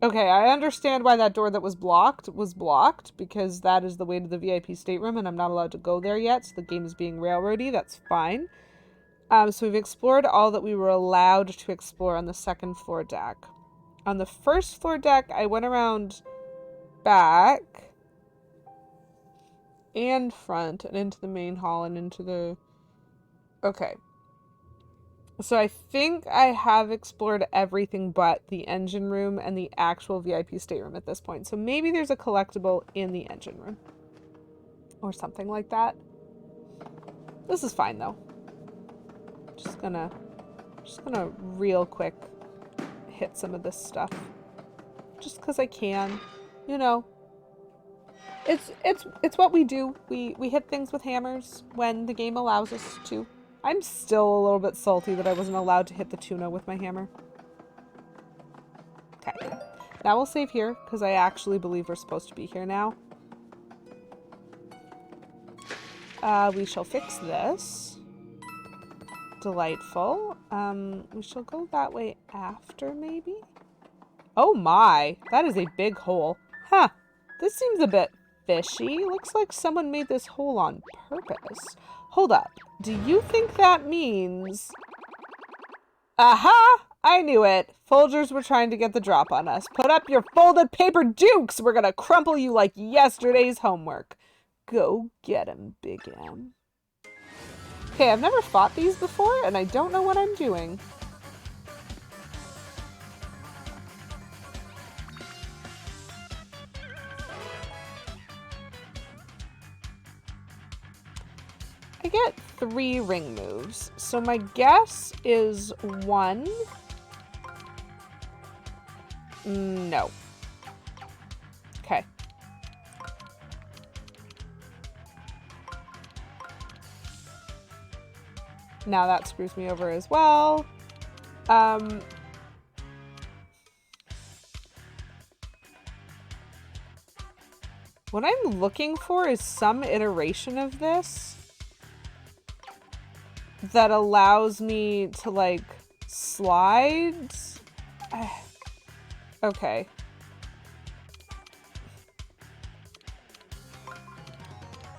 Okay, I understand why that door that was blocked, because that is the way to the VIP stateroom, and I'm not allowed to go there yet, so the game is being railroady. That's fine. So we've explored all that we were allowed to explore on the second floor deck. On the first floor deck, I went around back and front and into the main hall and into the... Okay. So I think I have explored everything but the engine room and the actual VIP stateroom at this point. So maybe there's a collectible in the engine room. Or something like that. This is fine though. Just gonna real quick hit some of this stuff. Just because I can. You know. It's what we do. We hit things with hammers when the game allows us to. I'm still a little bit salty that I wasn't allowed to hit the tuna with my hammer. Okay. Now we'll save here, because I actually believe we're supposed to be here now. We shall fix this. Delightful. We shall go that way after, maybe? Oh my! That is a big hole. Huh. This seems a bit fishy. Looks like someone made this hole on purpose. Hold up. Do you think that means... Aha! I knew it. Folgers were trying to get the drop on us. Put up your folded paper dukes! We're gonna crumple you like yesterday's homework. Go get 'em, Big M. Okay, I've never fought these before, and I don't know what I'm doing. I get 3 ring moves, so my guess is 1. No. Okay. Now that screws me over as well. What I'm looking for is some iteration of this that allows me to, like, slide. Okay.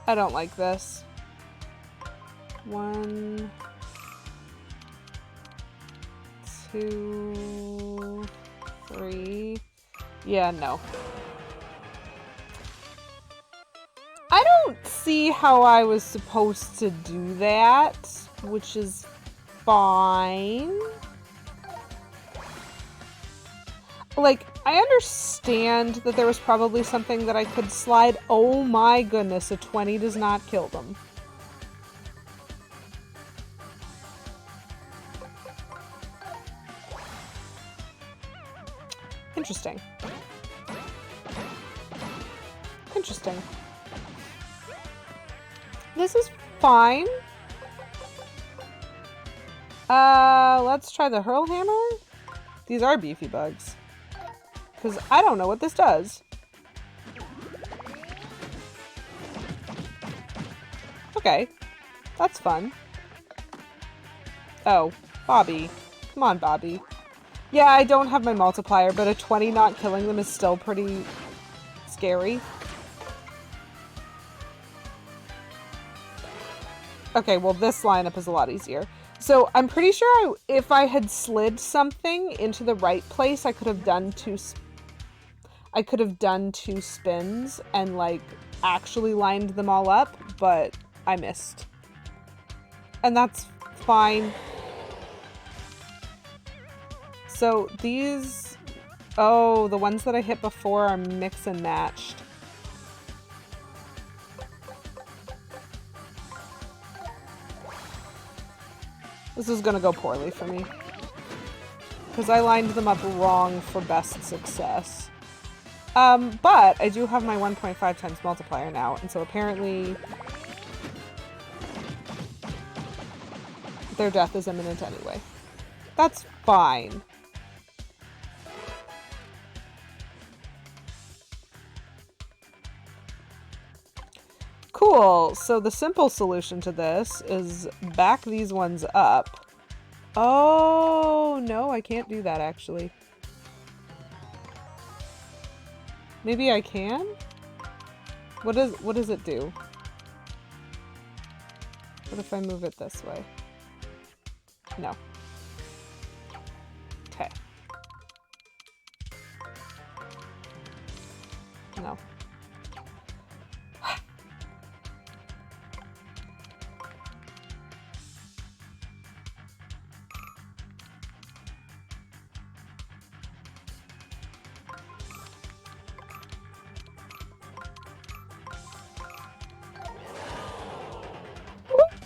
I don't like this. 1, 2, 3. Yeah, no. I don't see how I was supposed to do that, which is fine. Like, I understand that there was probably something that I could slide. Oh my goodness, a 20 does not kill them. Interesting. Interesting. This is fine. Let's try the hurl hammer. These are beefy bugs. Because I don't know what this does. Okay. That's fun. Oh, Bobby. Come on, Bobby. Yeah, I don't have my multiplier, but a 20 not killing them is still pretty scary. Okay, well, this lineup is a lot easier. So I'm pretty sure if I had slid something into the right place, I could have done 2 spins and, like, actually lined them all up, but I missed. And that's fine. So these... Oh, the ones that I hit before are mix and matched. This is gonna go poorly for me. Because I lined them up wrong for best success. But I do have my 1.5 times multiplier now, and so apparently their death is imminent anyway. That's fine. Cool, so the simple solution to this is back these ones up, Oh, no, I can't do that, actually. Maybe I can? What does it do? What if I move it this way? No. Okay. No.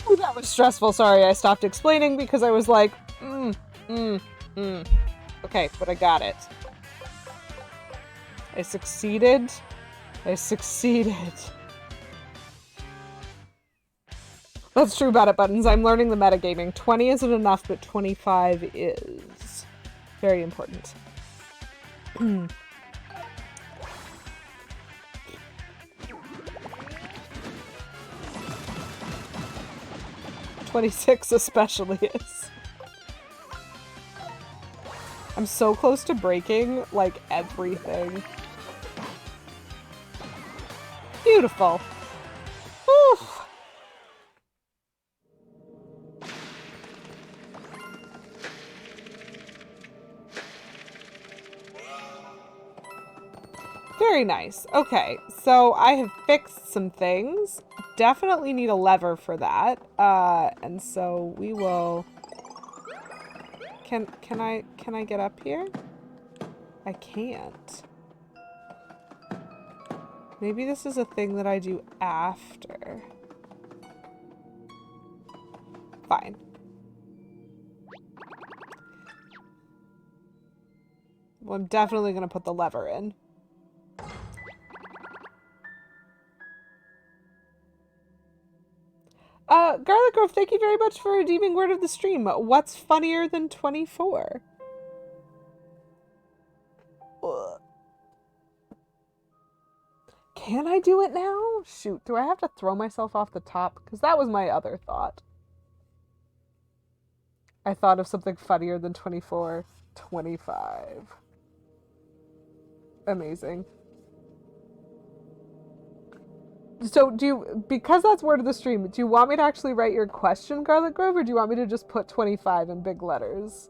Ooh, that was stressful. Sorry, I stopped explaining because I was like, Okay, but I got it. I succeeded. I succeeded. That's true about it, Buttons. I'm learning the metagaming. 20 isn't enough, but 25 is. Very important. 26 especially is. I'm so close to breaking, like, everything. Beautiful. Whew. Very nice. Okay, so I have fixed some things. Definitely need a lever for that. And so we will... Can I get up here? I can't. Maybe this is a thing that I do after. Fine. Well, I'm definitely going to put the lever in. Garlic Grove, thank you very much for redeeming word of the stream. What's funnier than 24? Ugh. Can I do it now? Shoot, do I have to throw myself off the top? Because that was my other thought. I thought of something funnier than 24. 25. Amazing. So do you, because that's word of the stream, do you want me to actually write your question, Garlic Grove, or do you want me to just put 25 in big letters?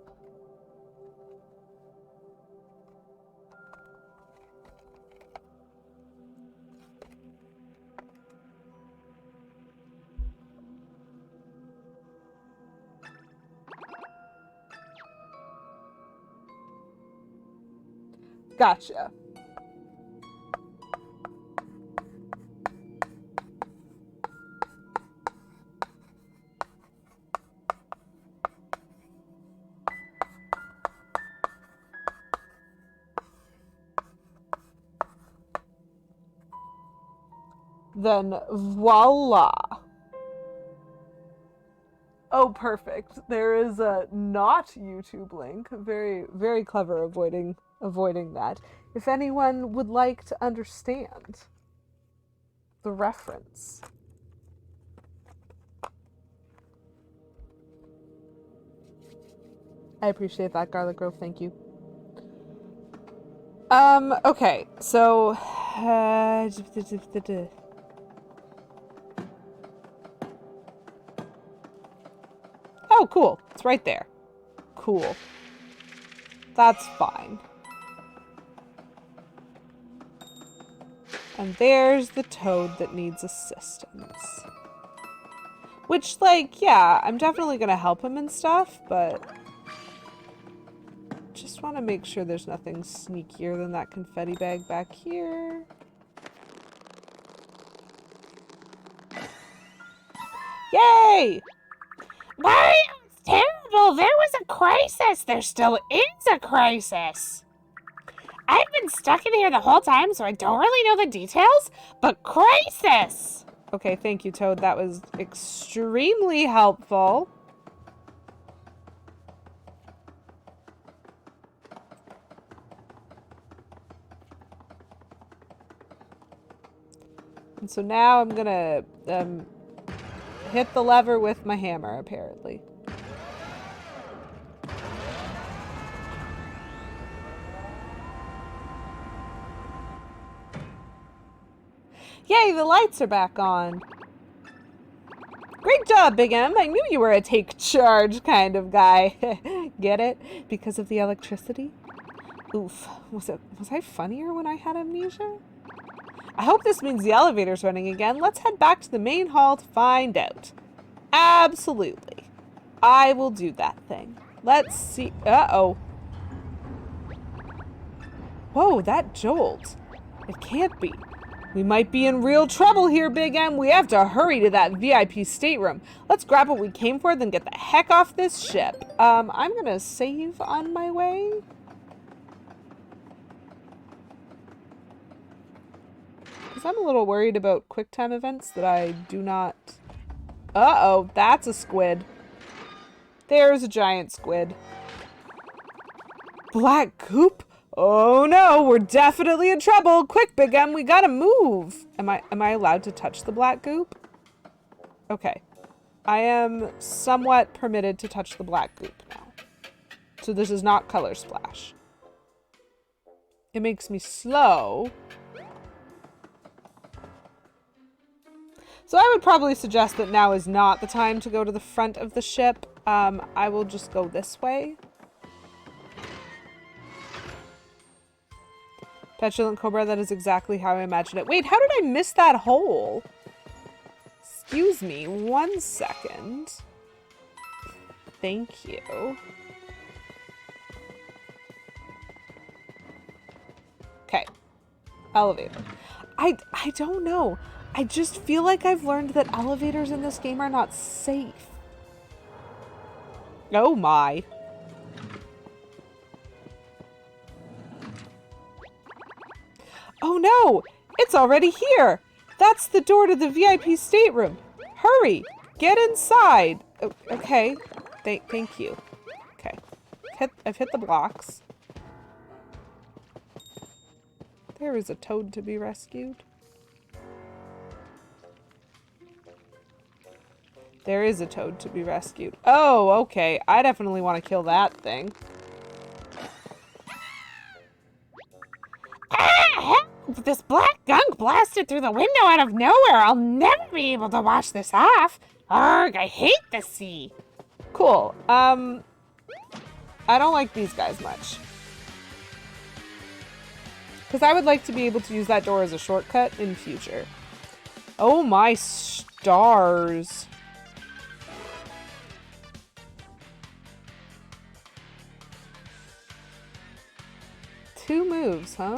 Gotcha. Then voila. Oh, perfect. There is a not YouTube link. Very, very clever avoiding that. If anyone would like to understand the reference. I appreciate that, Garlic Grove. Thank you. Okay. So, oh, cool. It's right there. Cool. That's fine. And there's the toad that needs assistance. Which, like, yeah, I'm definitely gonna help him and stuff, but... just want to make sure there's nothing sneakier than that confetti bag back here. Yay! Why? It's terrible. There was a crisis. There still is a crisis. I've been stuck in here the whole time, so I don't really know the details, but crisis! Okay, thank you, Toad. That was extremely helpful. And so now I'm gonna hit the lever with my hammer, apparently. Yay, the lights are back on. Great job, Big M. I knew you were a take charge kind of guy. Get it? Because of the electricity? Oof. Was I funnier when I had amnesia? I hope this means the elevator's running again. Let's head back to the main hall to find out. Absolutely. I will do that thing. Let's see. Uh-oh. Whoa, that jolt. It can't be. We might be in real trouble here, Big M. We have to hurry to that VIP stateroom. Let's grab what we came for, then get the heck off this ship. I'm gonna save on my way. Because I'm a little worried about QuickTime events that I do not... Uh-oh, that's a squid. There's a giant squid. Black goop? Oh no, we're definitely in trouble. Quick, Big M, we gotta move. Am I allowed to touch the black goop? Okay. I am somewhat permitted to touch the black goop now. So this is not color splash. It makes me slow. So I would probably suggest that now is not the time to go to the front of the ship. I will just go this way. Petulant Cobra, that is exactly how I imagined it. Wait, how did I miss that hole? Excuse me, 1 second. Thank you. Okay. Elevator. I don't know. I just feel like I've learned that elevators in this game are not safe. Oh my. Oh no! It's already here! That's the door to the VIP stateroom. Hurry! Get inside! Okay. Thank you. Okay. I've hit the blocks. There is a toad to be rescued. There is a toad to be rescued. Oh, okay. I definitely want to kill that thing. Ah! This black gunk blasted through the window out of nowhere. I'll never be able to wash this off. Arg, I hate the sea. Cool. I don't like these guys much. Because I would like to be able to use that door as a shortcut in future. Oh my stars. Two moves, huh?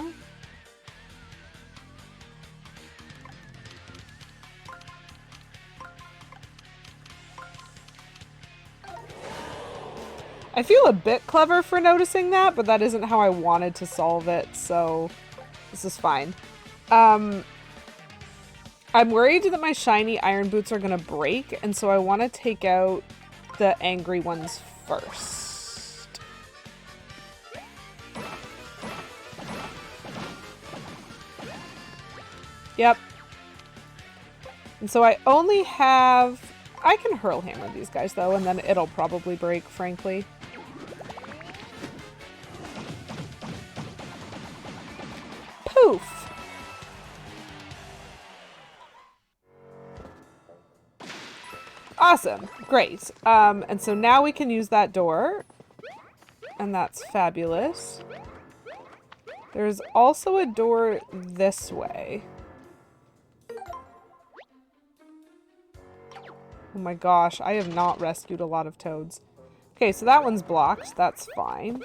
I feel a bit clever for noticing that, but that isn't how I wanted to solve it, so this is fine. I'm worried that my shiny iron boots are gonna break, and so I want to take out the angry ones first. Yep. And so I only have... I can hurl hammer these guys, though, and then it'll probably break, frankly. Poof! Awesome. Great. And so now we can use that door. And that's fabulous. There's also a door this way. Oh my gosh, I have not rescued a lot of toads. Okay, so that one's blocked. That's fine.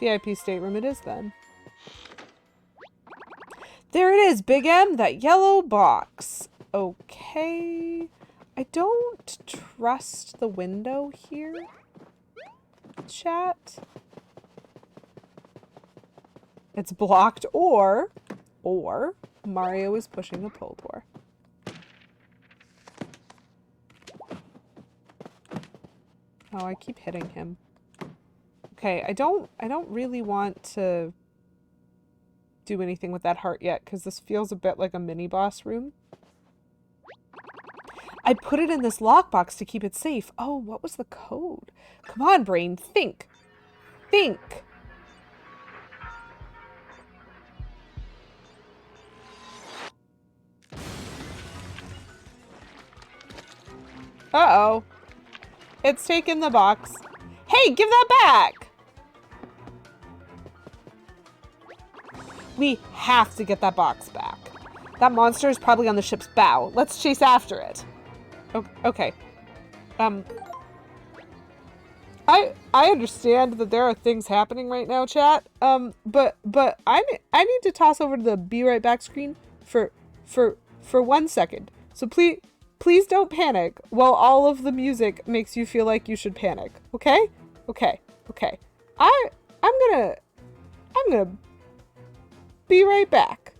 VIP stateroom it is then. There it is, Big M, that yellow box. Okay. I don't trust the window here. Chat. It's blocked or Mario is pushing a pull door. Oh, I keep hitting him. Okay, I don't really want to do anything with that heart yet, because this feels a bit like a mini-boss room. I put it in this lockbox to keep it safe. Oh, what was the code? Come on, brain, think! Think! Uh-oh. It's taken the box. Hey, give that back! We have to get that box back. That monster is probably on the ship's bow. Let's chase after it. Okay. I understand that there are things happening right now, chat. But I need to toss over to the be right back screen for 1 second. So please don't panic while all of the music makes you feel like you should panic. Okay? Okay. I'm gonna be right back.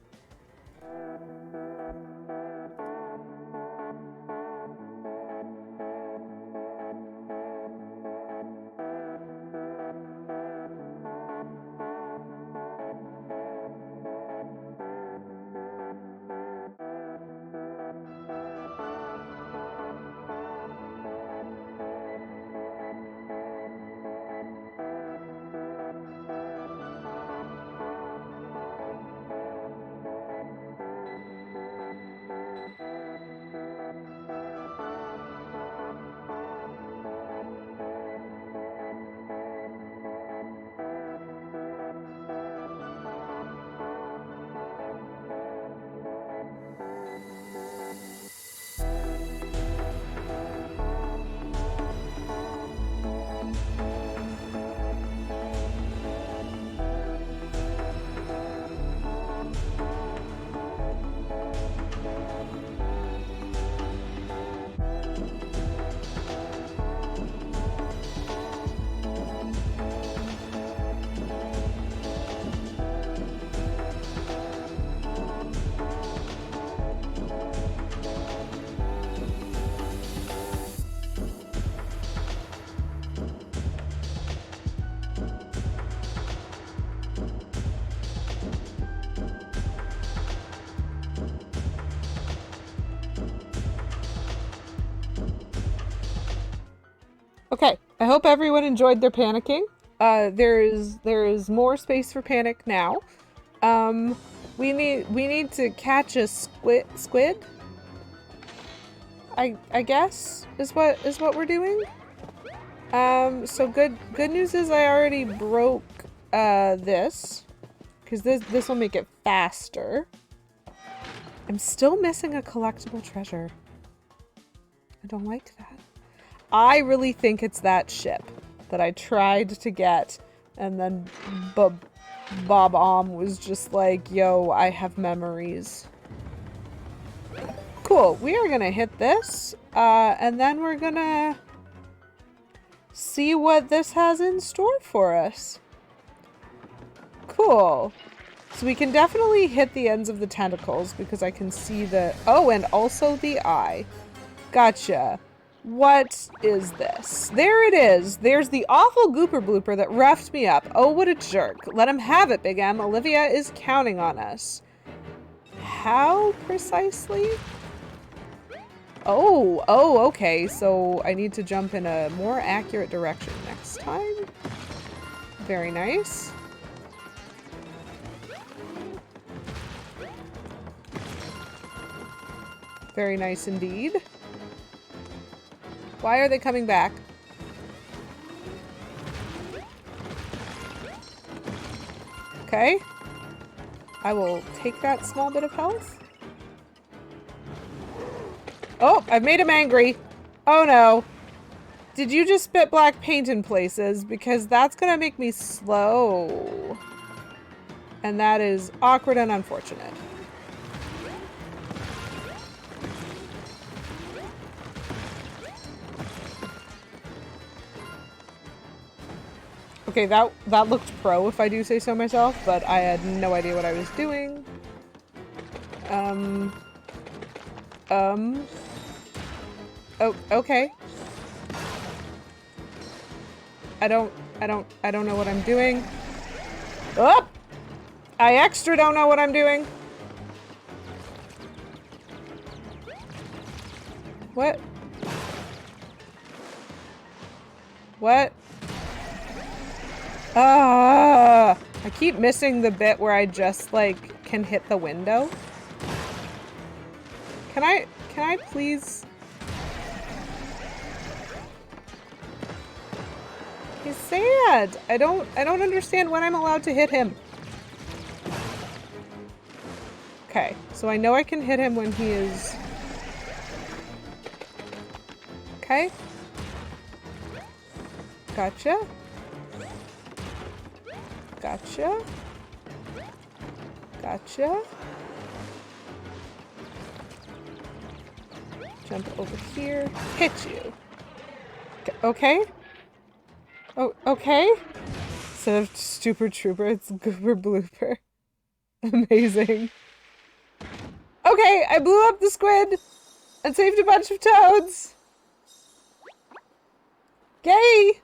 Okay, I hope everyone enjoyed their panicking. There is more space for panic now. We need to catch a squid. I guess is what we're doing. So good news is I already broke this, because this will make it faster. I'm still missing a collectible treasure. I don't like that. I really think it's that ship that I tried to get, and then Bob was just like, yo, I have memories. Cool, we are gonna hit this, and then we're gonna see what this has in store for us. Cool. So we can definitely hit the ends of the tentacles, because I can see the... Oh, and also the eye. Gotcha. What is this? There it is. There's the awful Gooper Blooper that roughed me up. Oh, what a jerk. Let him have it, Big M. Olivia is counting on us. How precisely? Oh, okay. So I need to jump in a more accurate direction next time. Very nice. Very nice indeed. Why are they coming back? Okay. I will take that small bit of health. Oh, I've made him angry. Oh no. Did you just spit black paint in places? Because that's gonna make me slow. And that is awkward and unfortunate. Okay, that looked pro, if I do say so myself, but I had no idea what I was doing. Oh, okay. I don't know what I'm doing. Oh! I extra don't know what I'm doing. What? What? I keep missing the bit where I just, like, can hit the window. Can I please? He's sad. I don't understand when I'm allowed to hit him. Okay, so I know I can hit him when he is... Okay. Gotcha. Gotcha. Gotcha. Jump over here. Hit you. Okay. Oh, okay. Instead of Super Trooper, it's Goober Blooper. Amazing. Okay, I blew up the squid and saved a bunch of toads. Yay!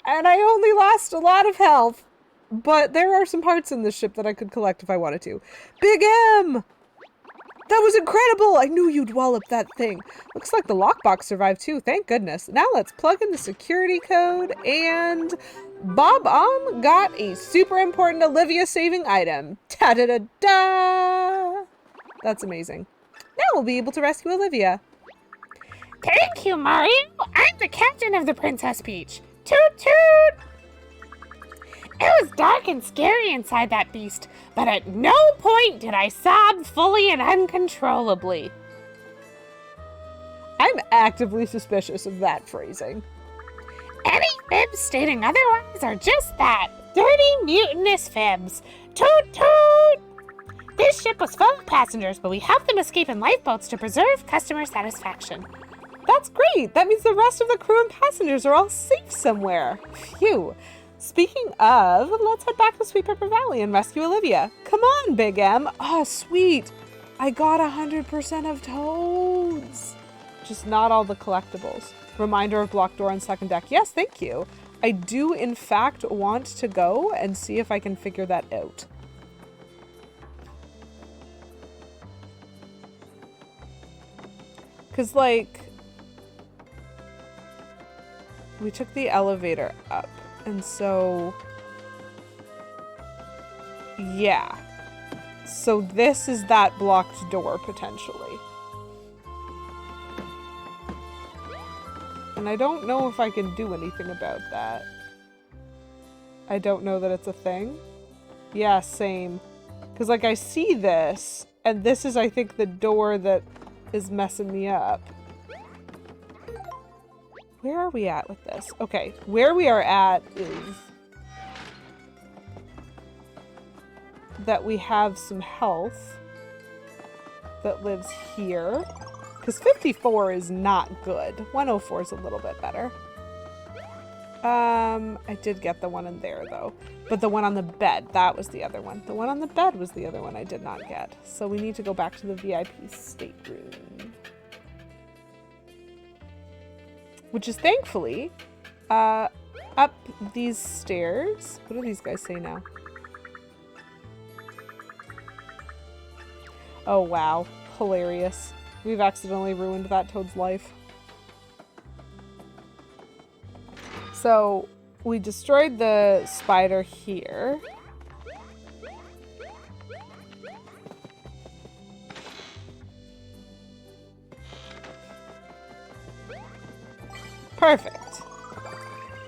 And I only lost a lot of health. But there are some parts in this ship that I could collect if I wanted to. Big M! That was incredible! I knew you'd wallop that thing. Looks like the lockbox survived too, thank goodness. Now let's plug in the security code and... Bob got a super important Olivia saving item. Ta-da-da-da! That's amazing. Now we'll be able to rescue Olivia. Thank you, Mario. I'm the captain of the Princess Peach. Toot toot! It was dark and scary inside that beast, but at no point did I sob fully and uncontrollably. I'm actively suspicious of that phrasing. Any fibs stating otherwise are just that. Dirty, mutinous fibs. Toot toot! This ship was full of passengers, but we helped them escape in lifeboats to preserve customer satisfaction. That's great! That means the rest of the crew and passengers are all safe somewhere. Phew. Speaking of, let's head back to Sweet Pepper Valley and rescue Olivia. Come on, Big M. Oh, sweet. I got 100% of toads. Just not all the collectibles. Reminder of blocked door on second deck. Yes, thank you. I do, in fact, want to go and see if I can figure that out. Because, like, we took the elevator up. And so, yeah. So this is that blocked door, potentially. And I don't know if I can do anything about that. I don't know that it's a thing. Yeah, same. Because, like, I see this, and this is, I think, the door that is messing me up. Where are we at with this? Okay, where we are at is that we have some health that lives here. Because 54 is not good. 104 is a little bit better. I did get the one in there, though. But the one on the bed, that was the other one. The one on the bed was the other one I did not get. So we need to go back to the VIP stateroom. Which is thankfully up these stairs. What do these guys say now? Oh, wow. Hilarious. We've accidentally ruined that toad's life. So, we destroyed the spider here. Perfect.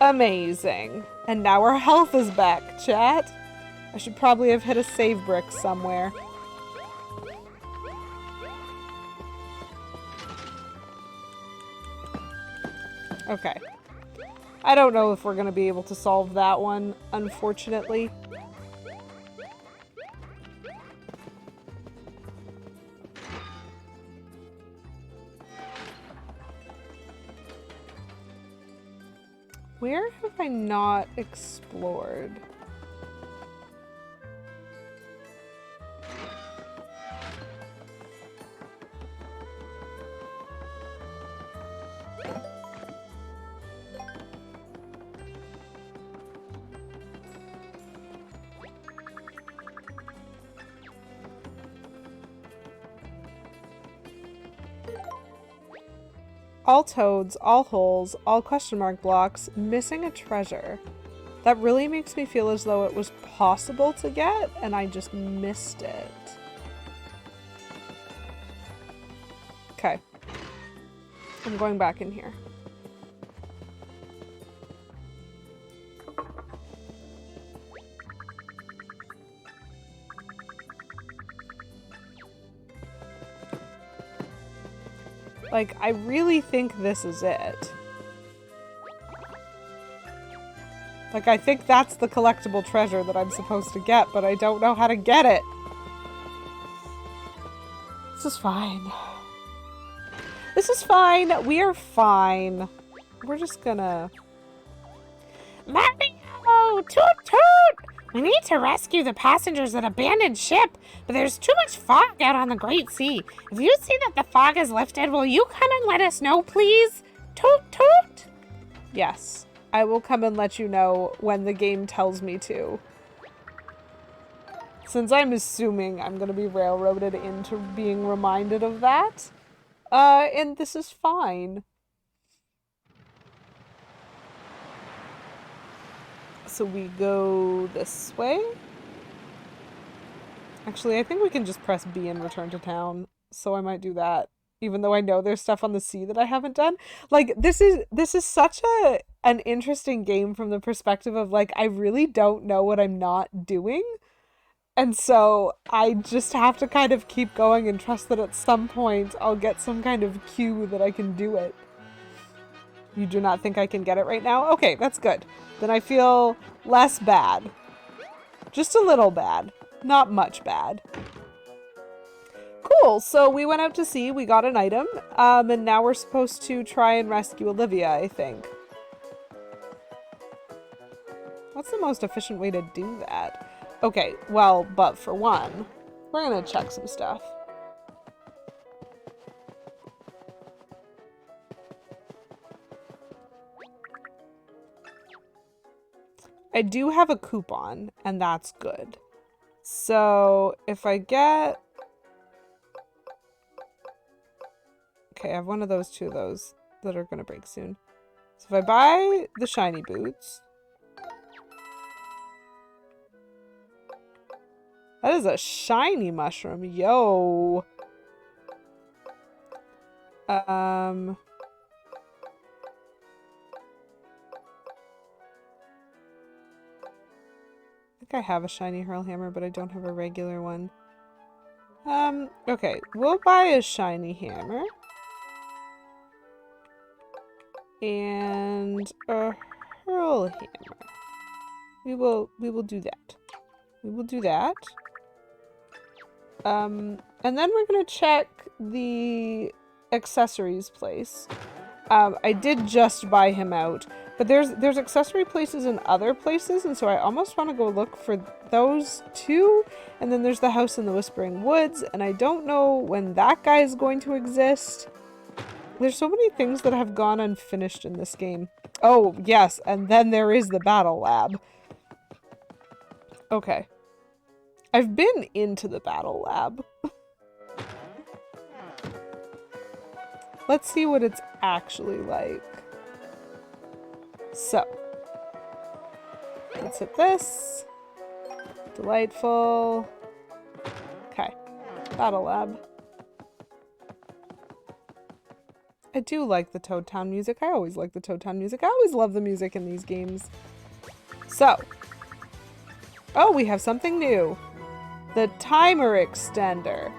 Amazing. And now our health is back, chat. I should probably have hit a save brick somewhere. Okay. I don't know if we're going to be able to solve that one, unfortunately. Where have I not explored? All toads, all holes, all question mark blocks, missing a treasure. That really makes me feel as though it was possible to get, and I just missed it. Okay. I'm going back in here. Like, I really think this is it. Like, I think that's the collectible treasure that I'm supposed to get, but I don't know how to get it. This is fine. This is fine. We are fine. We're just gonna... Mario! Toot toot! We need to rescue the passengers at abandoned ship, but there's too much fog out on the Great Sea. If you see that the fog is lifted, will you come and let us know, please? Toot toot! Yes. I will come and let you know when the game tells me to. Since I'm assuming I'm going to be railroaded into being reminded of that. And this is fine. So we go this way. Actually, I think we can just press B and return to town. So I might do that. Even though I know there's stuff on the sea that I haven't done. Like, this is such an interesting game from the perspective of, like, I really don't know what I'm not doing. And so I just have to kind of keep going and trust that at some point I'll get some kind of cue that I can do it. You do not think I can get it right now? Okay, that's good. Then I feel less bad. Just a little bad. Not much bad. Cool, so we went out to sea, we got an item, and now we're supposed to try and rescue Olivia, I think. What's the most efficient way to do that? Okay, well, but for one, we're gonna check some stuff. I do have a coupon, and that's good. So, if I get... Okay, I have one of those, two of those that are gonna break soon. So if I buy the shiny boots... That is a shiny mushroom, yo! I think I have a shiny hurl hammer, but I don't have a regular one. Okay, we'll buy a shiny hammer. And a hurl hammer. We will do that. We will do that. And then we're gonna check the accessories place. I did just buy him out, but there's accessory places in other places, and so I almost want to go look for those too. And then there's the house in the Whispering Woods, and I don't know when that guy is going to exist. There's so many things that have gone unfinished in this game. Oh, yes, and then there is the battle lab. Okay. I've been into the battle lab. Let's see what it's actually like. So. Let's hit this. Delightful. Okay. Battle lab. I do like the Toad Town music. I always like the Toad Town music. I always love the music in these games. So. Oh, we have something new. The timer extender.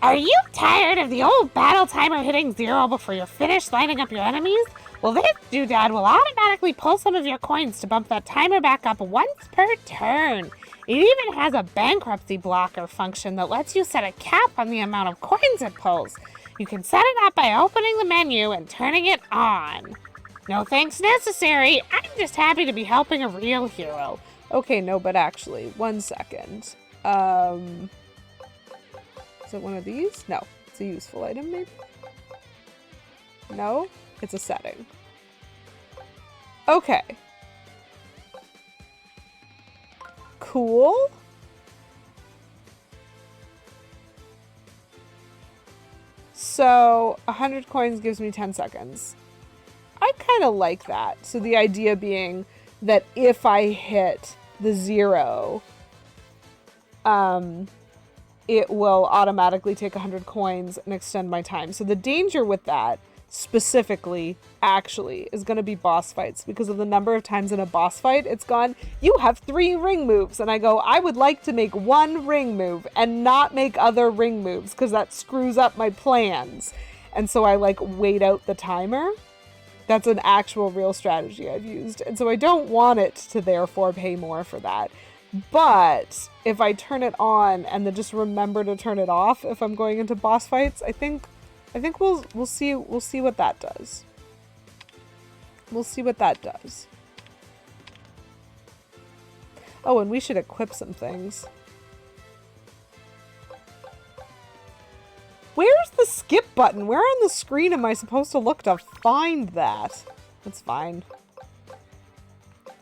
Are you tired of the old battle timer hitting 0 before you're finished lining up your enemies? Well, this doodad will automatically pull some of your coins to bump that timer back up once per turn. It even has a bankruptcy blocker function that lets you set a cap on the amount of coins it pulls. You can set it up by opening the menu and turning it on. No thanks necessary. I'm just happy to be helping a real hero. Okay, no, but actually, 1 second. Is it one of these? No. It's a useful item, maybe? No? It's a setting. Okay. Cool. So, 100 coins gives me 10 seconds. I kind of like that. So the idea being that if I hit the 0, it will automatically take 100 coins and extend my time. So the danger with that, specifically, actually, is going to be boss fights because of the number of times in a boss fight it's gone, you have 3 ring moves. And I go, I would like to make 1 ring move and not make other ring moves because that screws up my plans. And so I like wait out the timer. That's an actual real strategy I've used. And so I don't want it to therefore pay more for that. But if I turn it on and then just remember to turn it off if I'm going into boss fights, I think we'll see what that does. We'll see what that does. Oh, and we should equip some things. Where's the skip button? Where on the screen am I supposed to look to find that? That's fine.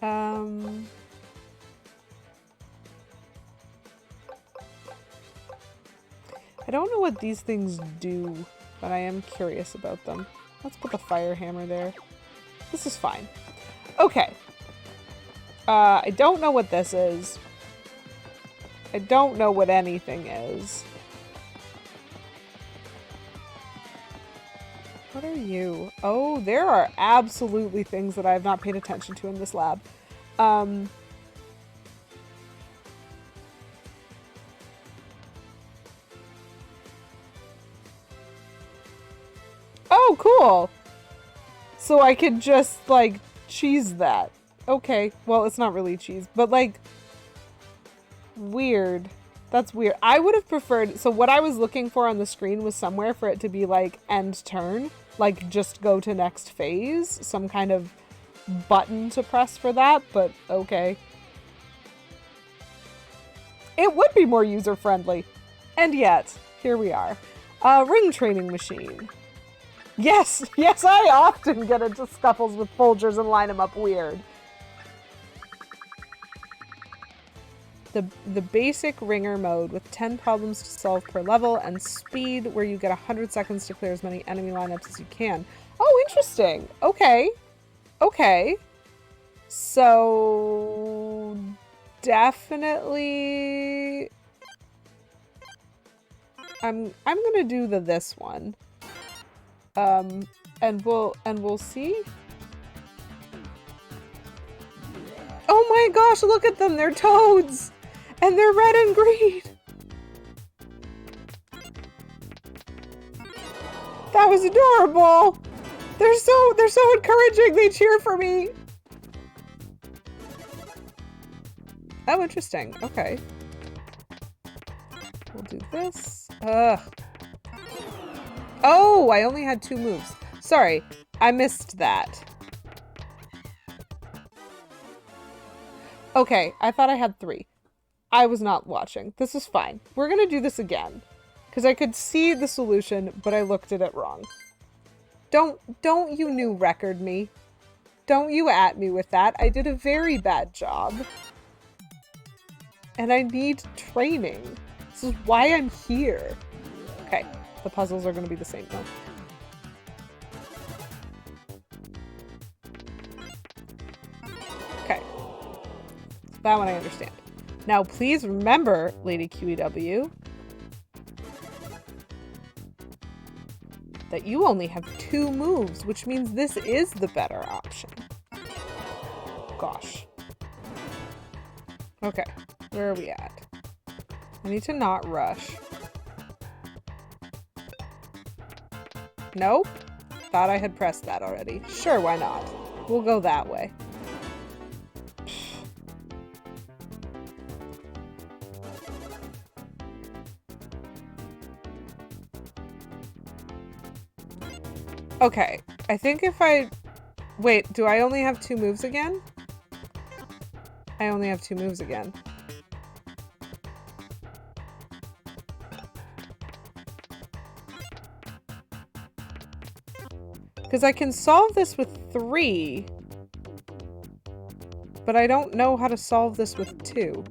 I don't know what these things do, but I am curious about them. Let's put the fire hammer there. This is fine. Okay. I don't know what this is. I don't know what anything is. What are you? Oh, there are absolutely things that I have not paid attention to in this lab. Oh, cool! So I could just, like, cheese that. Okay, well, it's not really cheese, but, like, weird. That's weird. I would have preferred, so what I was looking for on the screen was somewhere for it to be, like, end turn. Like, just go to next phase. Some kind of button to press for that, but okay. It would be more user-friendly. And yet, here we are. Ring training machine. Yes, yes, I often get into scuffles with Folgers and line them up weird. The basic ringer mode with 10 problems to solve per level and speed where you get 100 seconds to clear as many enemy lineups as you can. Oh, interesting. Okay. Okay. So definitely I'm gonna do this one. And we'll see. Oh my gosh, look at them, they're toads! And they're red and green! That was adorable! They're so encouraging, they cheer for me! Oh, interesting, okay. We'll do this. Ugh. Oh, I only had 2 moves. Sorry, I missed that. Okay, I thought I had 3. I was not watching. This is fine. We're gonna do this again. Because I could see the solution, but I looked at it wrong. Don't you new record me. Don't you at me with that. I did a very bad job. And I need training. This is why I'm here. Okay, the puzzles are gonna be the same though. Okay. That one I understand. Now, please remember, Lady QEW, that you only have 2 moves, which means this is the better option. Gosh. Okay, where are we at? I need to not rush. Nope. Thought I had pressed that already. Sure, why not? We'll go that way. Okay, I think if I... Wait, do I only have 2 moves again? I only have 2 moves again. Because I can solve this with 3, but I don't know how to solve this with 2.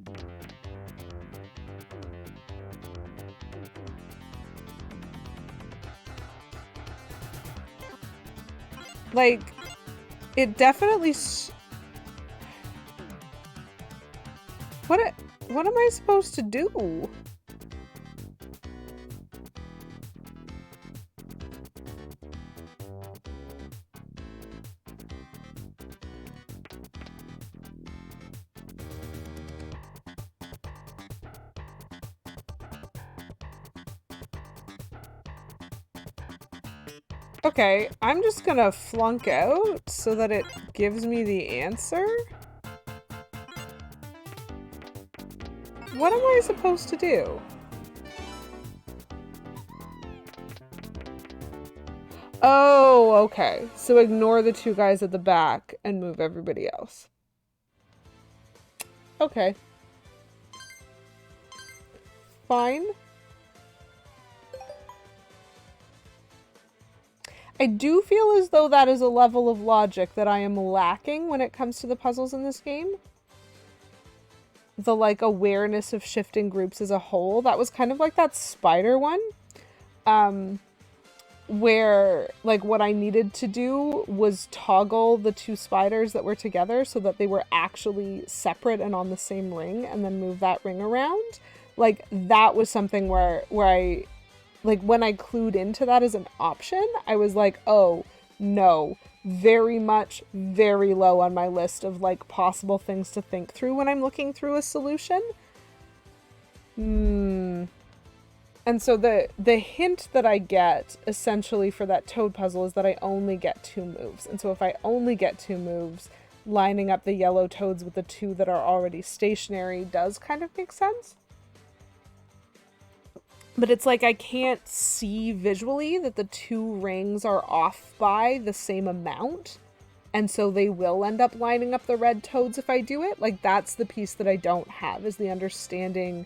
Like, it definitely... What am I supposed to do? Okay, I'm just gonna flunk out so that it gives me the answer. What am I supposed to do? Oh, okay. So ignore the two guys at the back and move everybody else. Okay. Fine. I do feel as though that is a level of logic that I am lacking when it comes to the puzzles in this game. The, like, awareness of shifting groups as a whole. That was kind of like that spider one. Where, like, what I needed to do was toggle the two spiders that were together so that they were actually separate and on the same ring, and then move that ring around. Like, that was something where I, like, when I clued into that as an option, I was like, oh, no. Very much, very low on my list of, like, possible things to think through when I'm looking through a solution. And so the hint that I get, essentially, for that toad puzzle is that I only get 2 moves. And so if I only get 2 moves, lining up the yellow toads with the 2 that are already stationary does kind of make sense. But it's like I can't see visually that the 2 rings are off by the same amount. And so they will end up lining up the red toads if I do it. Like, that's the piece that I don't have, is the understanding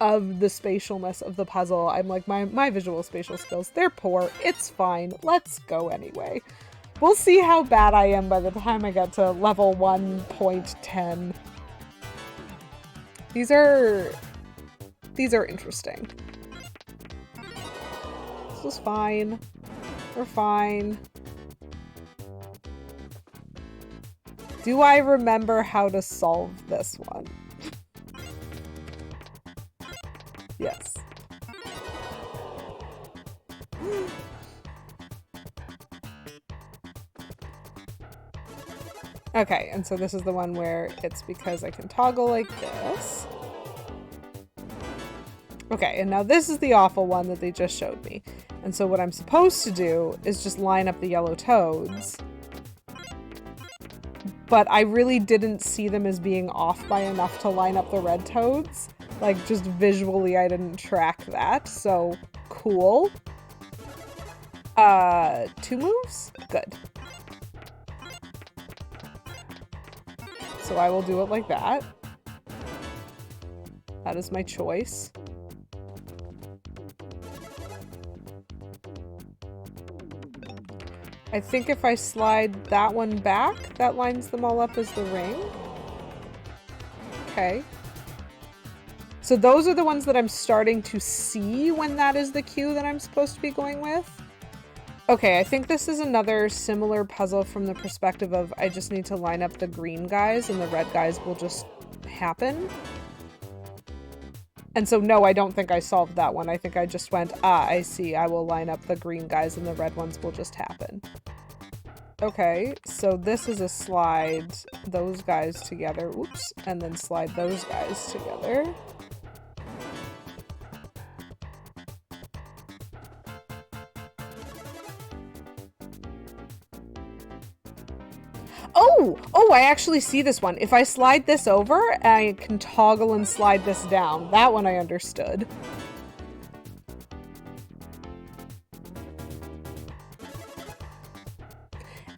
of the spatialness of the puzzle. I'm like, my visual spatial skills, they're poor. It's fine. Let's go anyway. We'll see how bad I am by the time I get to level 1.10. These are interesting. This is fine. We're fine. Do I remember how to solve this one? Yes. Okay, and so this is the one where it's because I can toggle like this. Okay, and now this is the awful one that they just showed me. And so what I'm supposed to do is just line up the yellow toads. But I really didn't see them as being off by enough to line up the red toads. Like, just visually, I didn't track that, so cool. 2 moves? Good. So I will do it like that. That is my choice. I think if I slide that one back, that lines them all up as the ring. Okay. So those are the ones that I'm starting to see when that is the cue that I'm supposed to be going with. Okay, I think this is another similar puzzle from the perspective of I just need to line up the green guys and the red guys will just happen. And so no, I don't think I solved that one. I think I just went, I see, I will line up the green guys and the red ones will just happen. Okay, so this is a slide those guys together, oops, and then slide those guys together. Oh, I actually see this one. If I slide this over, I can toggle and slide this down. That one I understood.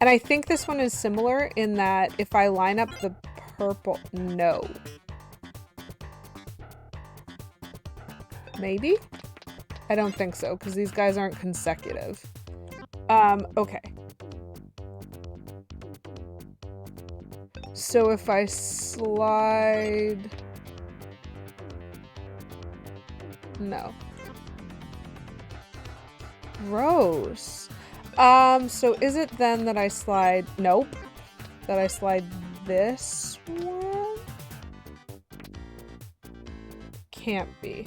And I think this one is similar in that if I line up the purple... No. Maybe? I don't think so, because these guys aren't consecutive. Okay. So if I slide... No. Gross. So is it then that I slide... Nope. That I slide this one? Can't be.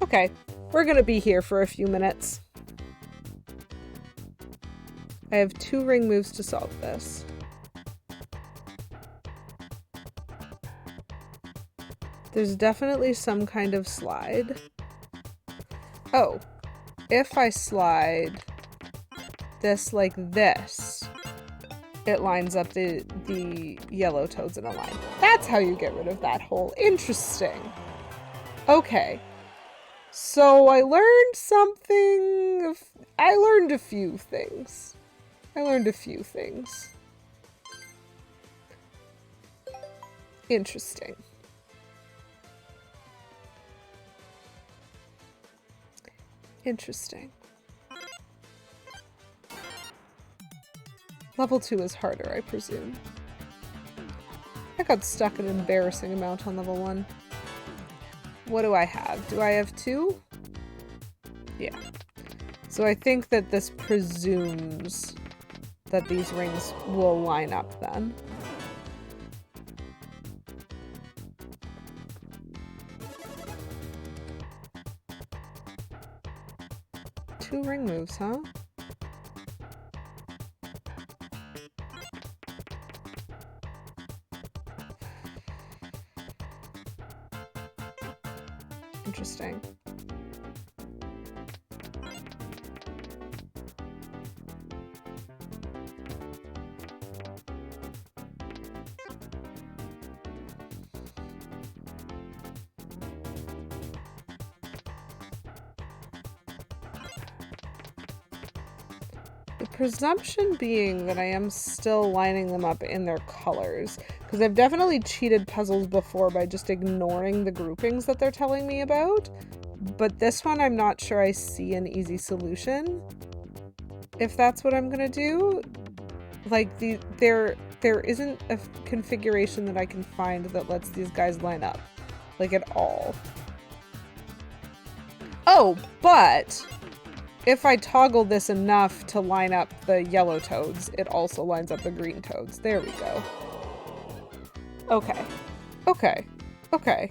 Okay. We're gonna be here for a few minutes. I have 2 ring moves to solve this. There's definitely some kind of slide. Oh, if I slide this like this, it lines up the yellow toads in a line. That's how you get rid of that hole. Interesting. Okay. So I learned something. I learned a few things. Interesting. Interesting. Level 2 is harder, I presume. I got stuck an embarrassing amount on level 1. What do I have? Do I have 2? Yeah. So I think that this presumes that these rings will line up then. Two ring moves, huh? Interesting. The presumption being that I am still lining them up in their colors, because I've definitely cheated puzzles before by just ignoring the groupings that they're telling me about, but this one I'm not sure I see an easy solution. If that's what I'm gonna do, like there isn't a configuration that I can find that lets these guys line up, like at all. Oh, but if I toggle this enough to line up the yellow toads, it also lines up the green toads. There we go. Okay. Okay. Okay.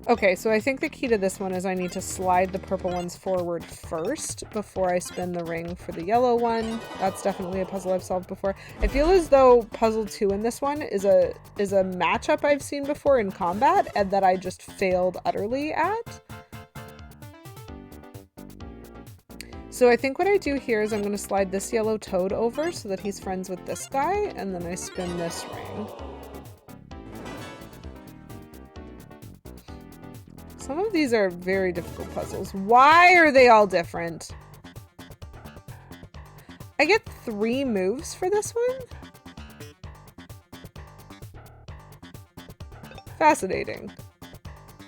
Okay, so I think the key to this one is I need to slide the purple ones forward first before I spin the ring for the yellow one. That's definitely a puzzle I've solved before. I feel as though puzzle 2 in this one is a matchup I've seen before in combat and that I just failed utterly at. So I think what I do here is I'm going to slide this yellow toad over so that he's friends with this guy, and then I spin this ring. Some of these are very difficult puzzles. Why are they all different? I get 3 moves for this one? Fascinating.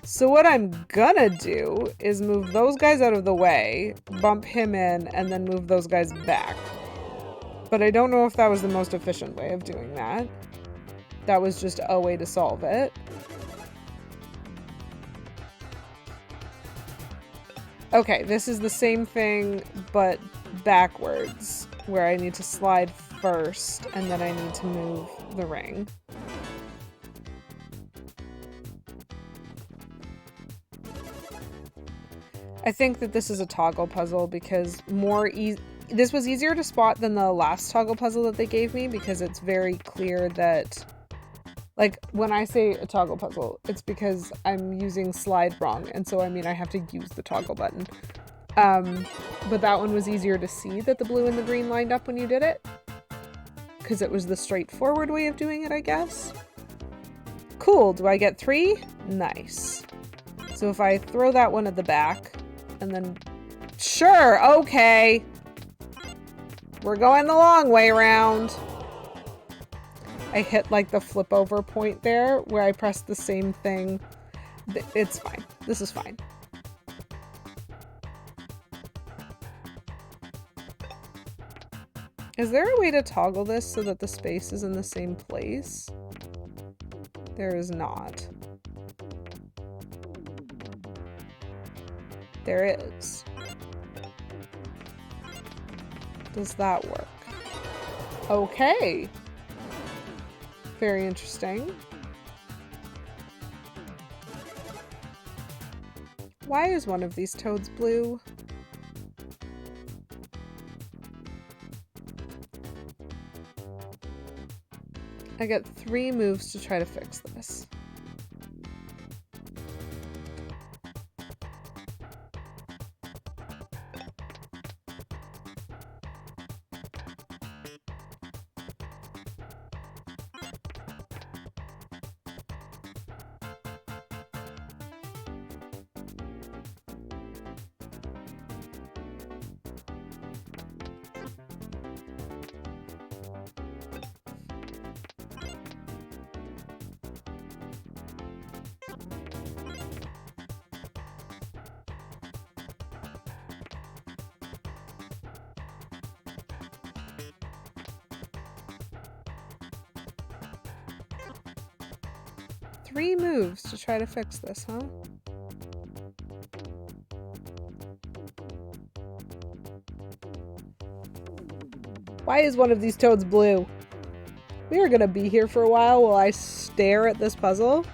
So what I'm gonna do is move those guys out of the way, bump him in, and then move those guys back. But I don't know if that was the most efficient way of doing that. That was just a way to solve it. Okay, this is the same thing, but backwards, where I need to slide first, and then I need to move the ring. I think that this is a toggle puzzle because this was easier to spot than the last toggle puzzle that they gave me because it's very clear that, like, when I say a toggle puzzle, it's because I'm using slide wrong, and so I mean I have to use the toggle button. But that one was easier to see that the blue and the green lined up when you did it, because it was the straightforward way of doing it, I guess. Cool, do I get 3? Nice. So if I throw that one at the back, and then... Sure, okay! We're going the long way around. I hit like the flip over point there where I pressed the same thing. It's fine. This is fine. Is there a way to toggle this so that the space is in the same place? There is not. There is. Does that work? Okay. Very interesting. Why is one of these toads blue? I get 3 moves to try to fix this. 3 moves to try to fix this, huh? Why is one of these toads blue? We are gonna be here for a while I stare at this puzzle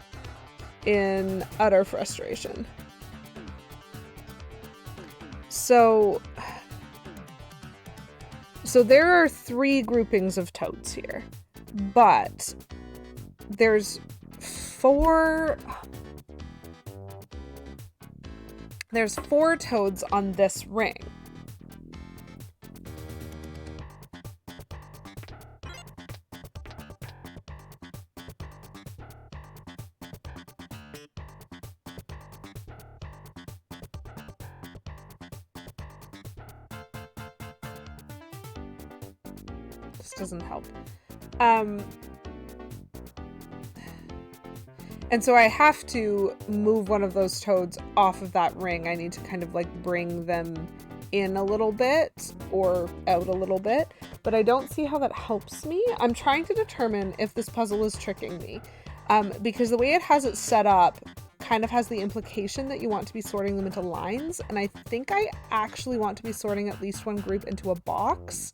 in utter frustration. So there are 3 groupings of toads here, but there's 4 toads on this ring. This doesn't help. And so I have to move one of those toads off of that ring. I need to kind of like bring them in a little bit or out a little bit, but I don't see how that helps me. I'm trying to determine if this puzzle is tricking me, because the way it has it set up kind of has the implication that you want to be sorting them into lines, and I think I actually want to be sorting at least one group into a box.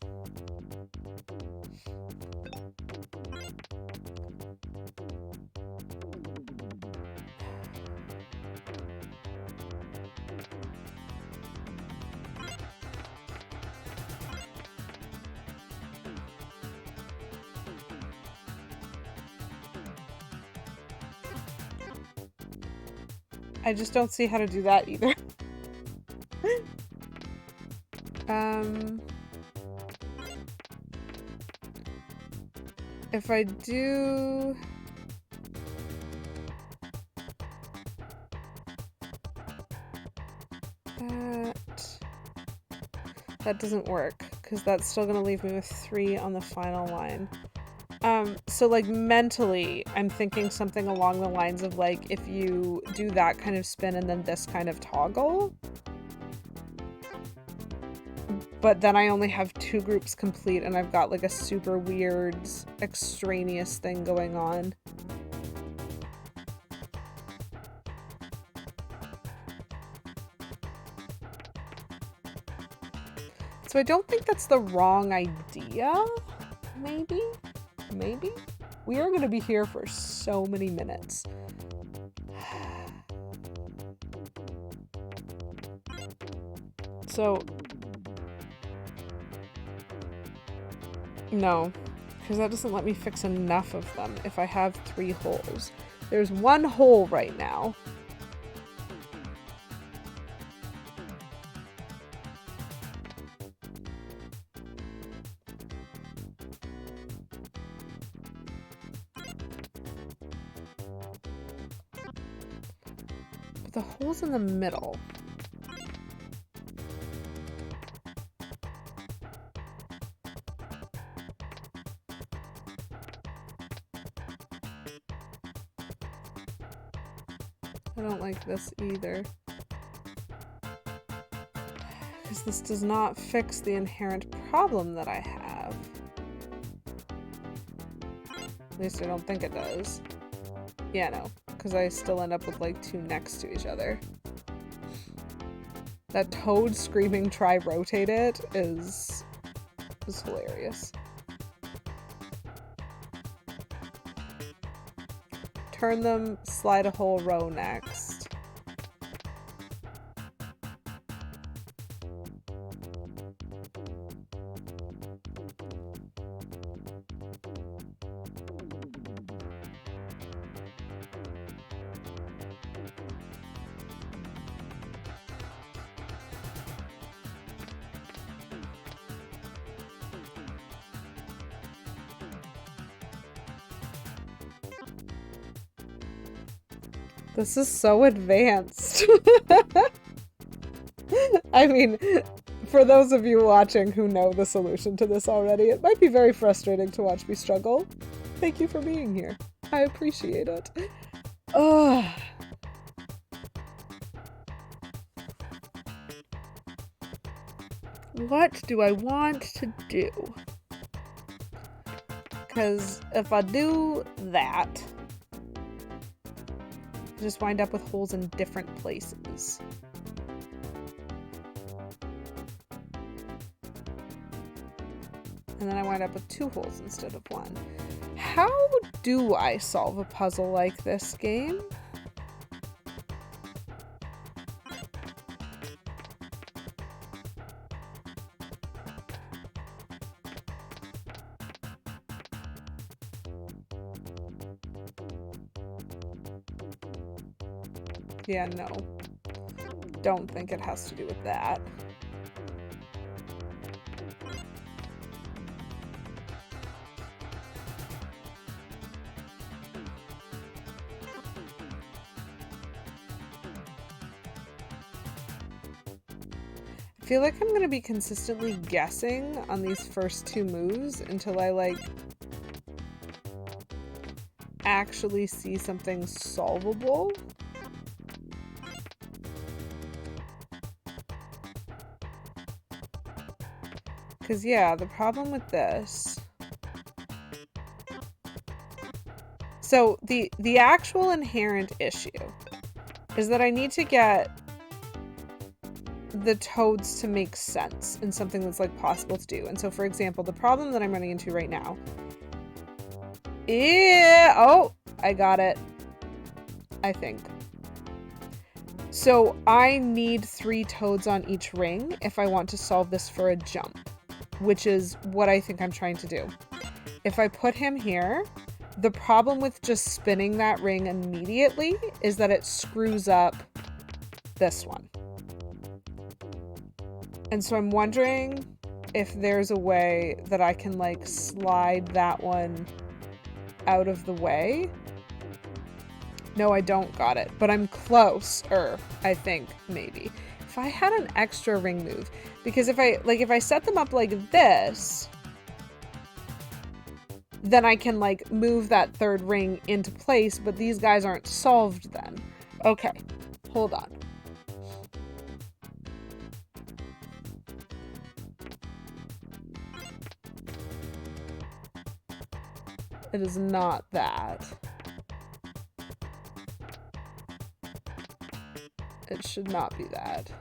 I just don't see how to do that either. If I do... that doesn't work, because that's still going to leave me with 3 on the final line. So like mentally, I'm thinking something along the lines of like, if you do that kind of spin and then this kind of toggle, but then I only have 2 groups complete and I've got like a super weird extraneous thing going on. So I don't think that's the wrong idea. Maybe? Maybe? We are going to be here for so many minutes. So... no, because that doesn't let me fix enough of them if I have 3 holes. There's 1 hole right now. But the hole's in the middle. I don't like this either. Because this does not fix the inherent problem that I have. At least I don't think it does. Yeah, no. Because I still end up with like 2 next to each other. That toad screaming try rotate it is hilarious. Turn them, slide a whole row next. This is so advanced. I mean, for those of you watching who know the solution to this already, it might be very frustrating to watch me struggle. Thank you for being here. I appreciate it. Ugh. What do I want to do? Because if I do that... I just wind up with holes in different places. And then I wind up with 2 holes instead of 1. How do I solve a puzzle like this game? Yeah, no. Don't think it has to do with that. I feel like I'm gonna be consistently guessing on these first 2 moves until I, like, actually see something solvable. Because, yeah, the problem with this... So, the actual inherent issue is that I need to get the toads to make sense in something that's, like, possible to do. And so, for example, the problem that I'm running into right now... Yeah! Oh! I got it. I think. So, I need 3 toads on each ring if I want to solve this for a jump, which is what I think I'm trying to do. If I put him here, the problem with just spinning that ring immediately is that it screws up this one. And so I'm wondering if there's a way that I can, like, slide that one out of the way. No, I don't got it, but I'm closer, I think, maybe. If I had an extra ring move, because if I set them up like this, then I can, like, move that 3rd ring into place, but these guys aren't solved then. Okay, hold on. It is not that. It should not be that.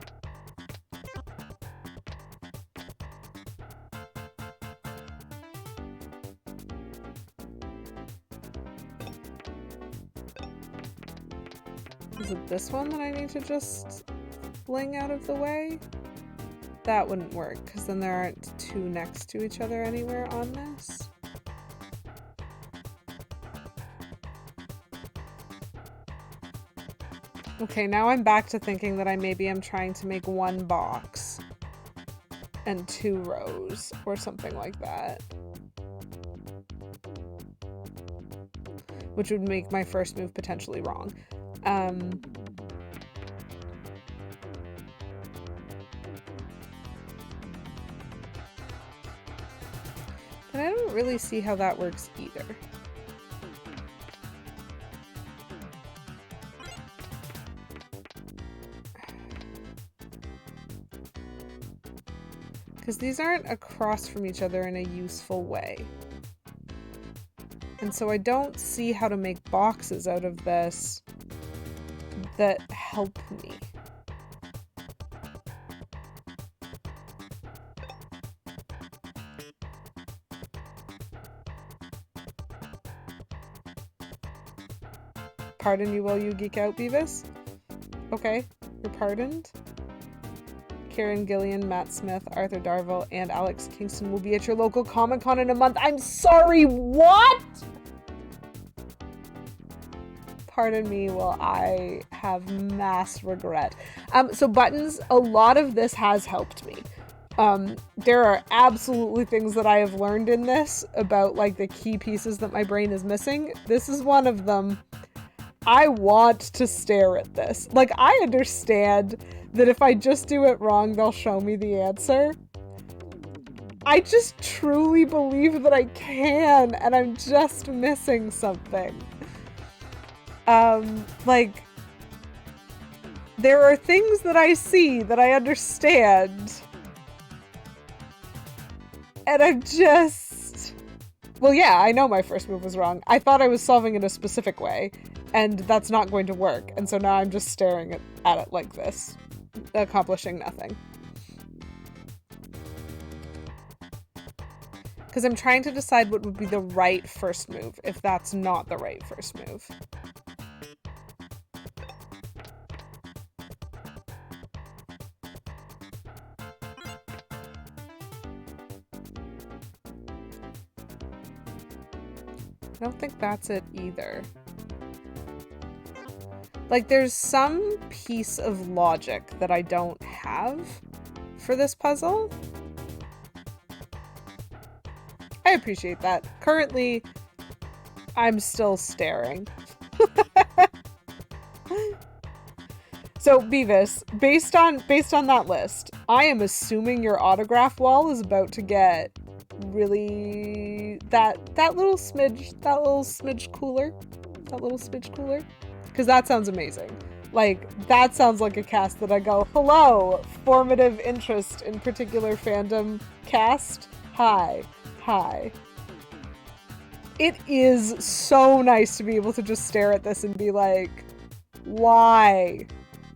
Is it this one that I need to just fling out of the way? That wouldn't work, because then there aren't 2 next to each other anywhere on this. Okay, now I'm back to thinking that maybe I'm trying to make 1 box and 2 rows or something like that. Which would make my first move potentially wrong. But I don't really see how that works either. Because these aren't across from each other in a useful way. And so I don't see how to make boxes out of this that help me. Pardon you while you geek out, Beavis? Okay, you're pardoned. Karen Gillian, Matt Smith, Arthur Darville, and Alex Kingston will be at your local Comic-Con in a month. I'm sorry, what? Pardon me while I have mass regret. So buttons, a lot of this has helped me. There are absolutely things that I have learned in this about, like, the key pieces that my brain is missing. This is one of them. I want to stare at this. Like, I understand that if I just do it wrong, they'll show me the answer. I just truly believe that I can, and I'm just missing something. Like, there are things that I see that I understand, and I'm just Well, yeah, I know my first move was wrong. I thought I was solving it a specific way, and that's not going to work. And so now I'm just staring at it like this, accomplishing nothing. Because I'm trying to decide what would be the right first move, if that's not the right first move. I don't think that's it either. Like, there's some piece of logic that I don't have for this puzzle. I appreciate that. Currently, I'm still staring. So, Beavis, based on that list, I am assuming your autograph wall is about to get really that little smidge cooler. Because that sounds amazing. Like, that sounds like a cast that I go, hello, formative interest in particular fandom cast. Hi. It is so nice to be able to just stare at this and be like, why?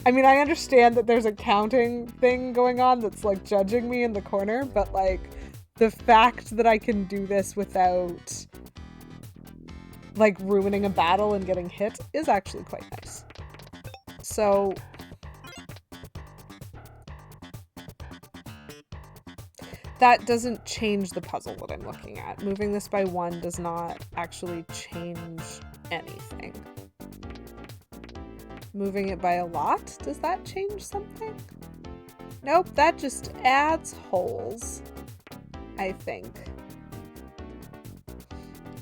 I mean, I understand that there's a counting thing going on that's like judging me in the corner, but like the fact that I can do this without like ruining a battle and getting hit is actually quite nice. So that doesn't change the puzzle that I'm looking at. Moving this by 1 does not actually change anything. Moving it by a lot, does that change something? Nope, that just adds holes, I think.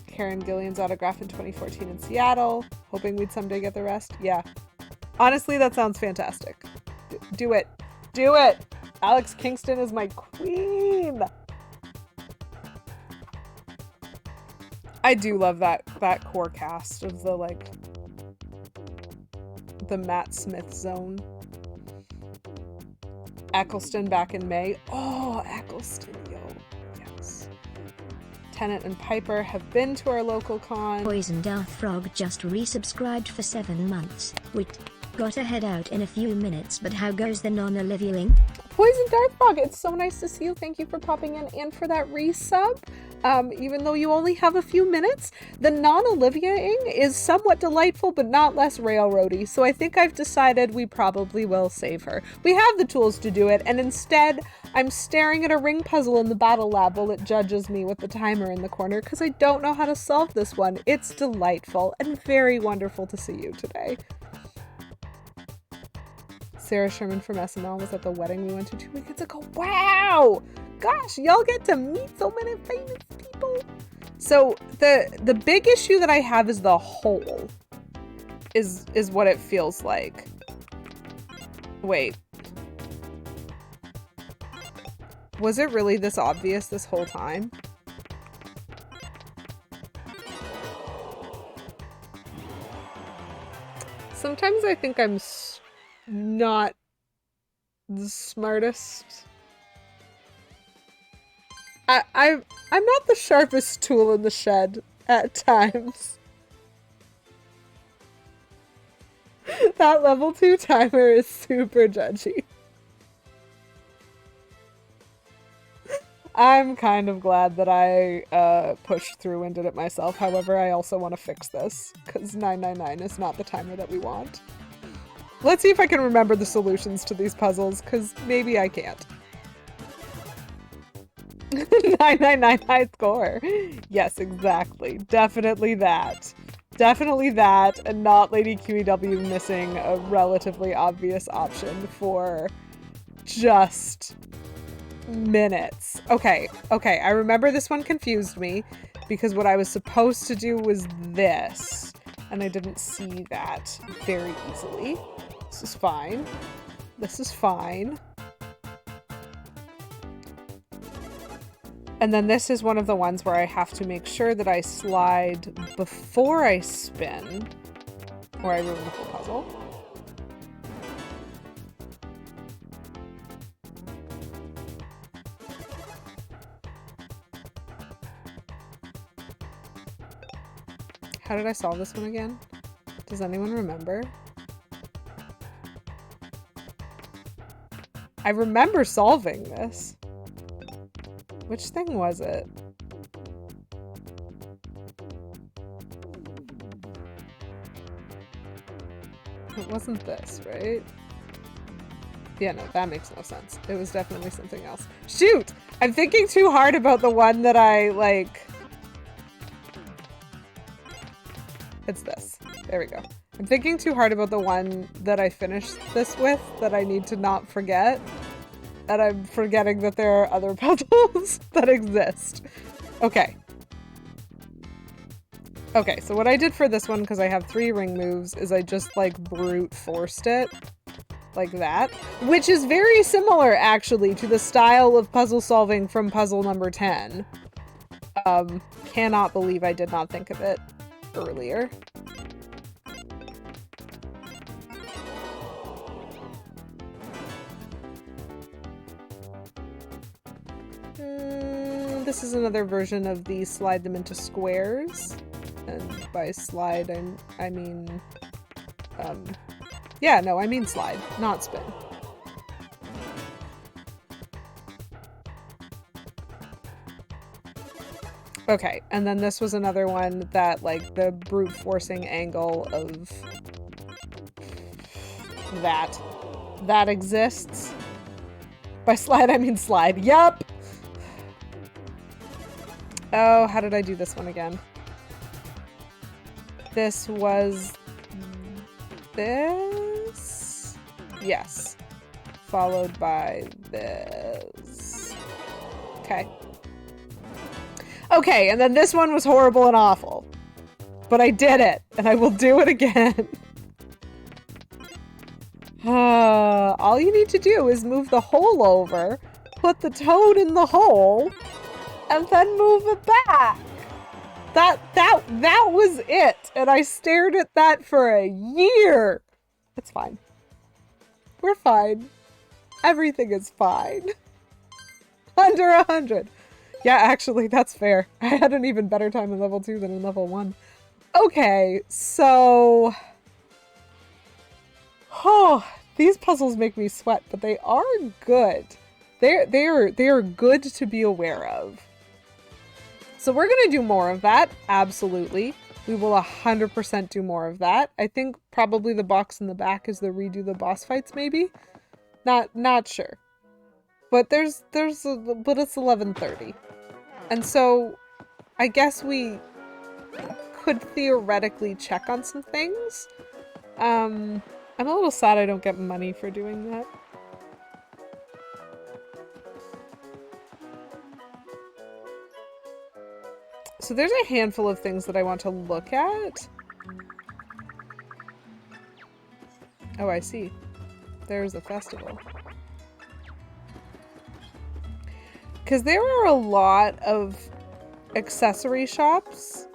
Karen Gillian's autograph in 2014 in Seattle, hoping we'd someday get the rest. Yeah. Honestly, that sounds fantastic. Do it. Do it! Alex Kingston is my queen! I do love that core cast of the, like, the Matt Smith zone. Eccleston back in May. Oh, Eccleston, yo. Yes. Tennant and Piper have been to our local con. Poison Darth Frog just resubscribed for 7 months. Wait, gotta head out in a few minutes, but how goes the non-Olivia-ing? Poison Darth Frog, it's so nice to see you. Thank you for popping in and for that resub. Even though you only have a few minutes, the non-Olivia-ing is somewhat delightful, but not less railroady. So I think I've decided we probably will save her. We have the tools to do it, and instead I'm staring at a ring puzzle in the battle lab while it judges me with the timer in the corner because I don't know how to solve this one. It's delightful and very wonderful to see you today. Sarah Sherman from SNL was at the wedding we went to 2 weekends ago. Wow! Gosh, y'all get to meet so many famous people. So the big issue that I have is the hole. Is what it feels like. Wait. Was it really this obvious this whole time? Sometimes I think I'm not the smartest. I'm not the sharpest tool in the shed at times. That level 2 timer is super judgy. I'm kind of glad that I pushed through and did it myself. However, I also want to fix this because 999 is not the timer that we want. Let's see if I can remember the solutions to these puzzles, because maybe I can't. 999 high score. Yes, exactly. Definitely that. Definitely that, and not Lady QEW missing a relatively obvious option for just minutes. Okay, I remember this one confused me, because what I was supposed to do was this, and I didn't see that very easily. This is fine. This is fine. And then this is one of the ones where I have to make sure that I slide before I spin, or I ruin the whole puzzle. How did I solve this one again? Does anyone remember? I remember solving this. Which thing was it? It wasn't this, right? Yeah, no, that makes no sense. It was definitely something else. Shoot! I'm thinking too hard about the one that I, like... It's this. There we go. I'm thinking too hard about the one that I finished this with that I need to not forget. And I'm forgetting that there are other puzzles that exist. Okay. Okay, so what I did for this one, because I have 3 ring moves, is I just, like, brute forced it. Like that. Which is very similar, actually, to the style of puzzle solving from puzzle number 10. Cannot believe I did not think of it earlier. This is another version of the slide them into squares. And by slide, I mean, yeah, no, I mean slide, not spin. Okay, and then this was another one that, like, the brute forcing angle of that exists. By slide, I mean slide. Yup! Oh, how did I do this one again? This was this? Yes. Followed by this. Okay. Okay, and then this one was horrible and awful. But I did it, and I will do it again. All you need to do is move the hole over, put the toad in the hole, and then move it back. That was it, and I stared at that for a year. It's fine. We're fine. Everything is fine. Under 100. Yeah, actually, that's fair. I had an even better time in level 2 than in level 1. Okay, so... Oh, these puzzles make me sweat, but they are good. They are good to be aware of. So we're going to do more of that, absolutely. We will 100% do more of that. I think probably the box in the back is the redo the boss fights, maybe? Not sure. But but it's 11:30. And so I guess we could theoretically check on some things. I'm a little sad I don't get money for doing that. So there's a handful of things that I want to look at. Oh, I see. There's a festival. Because there are a lot of accessory shops,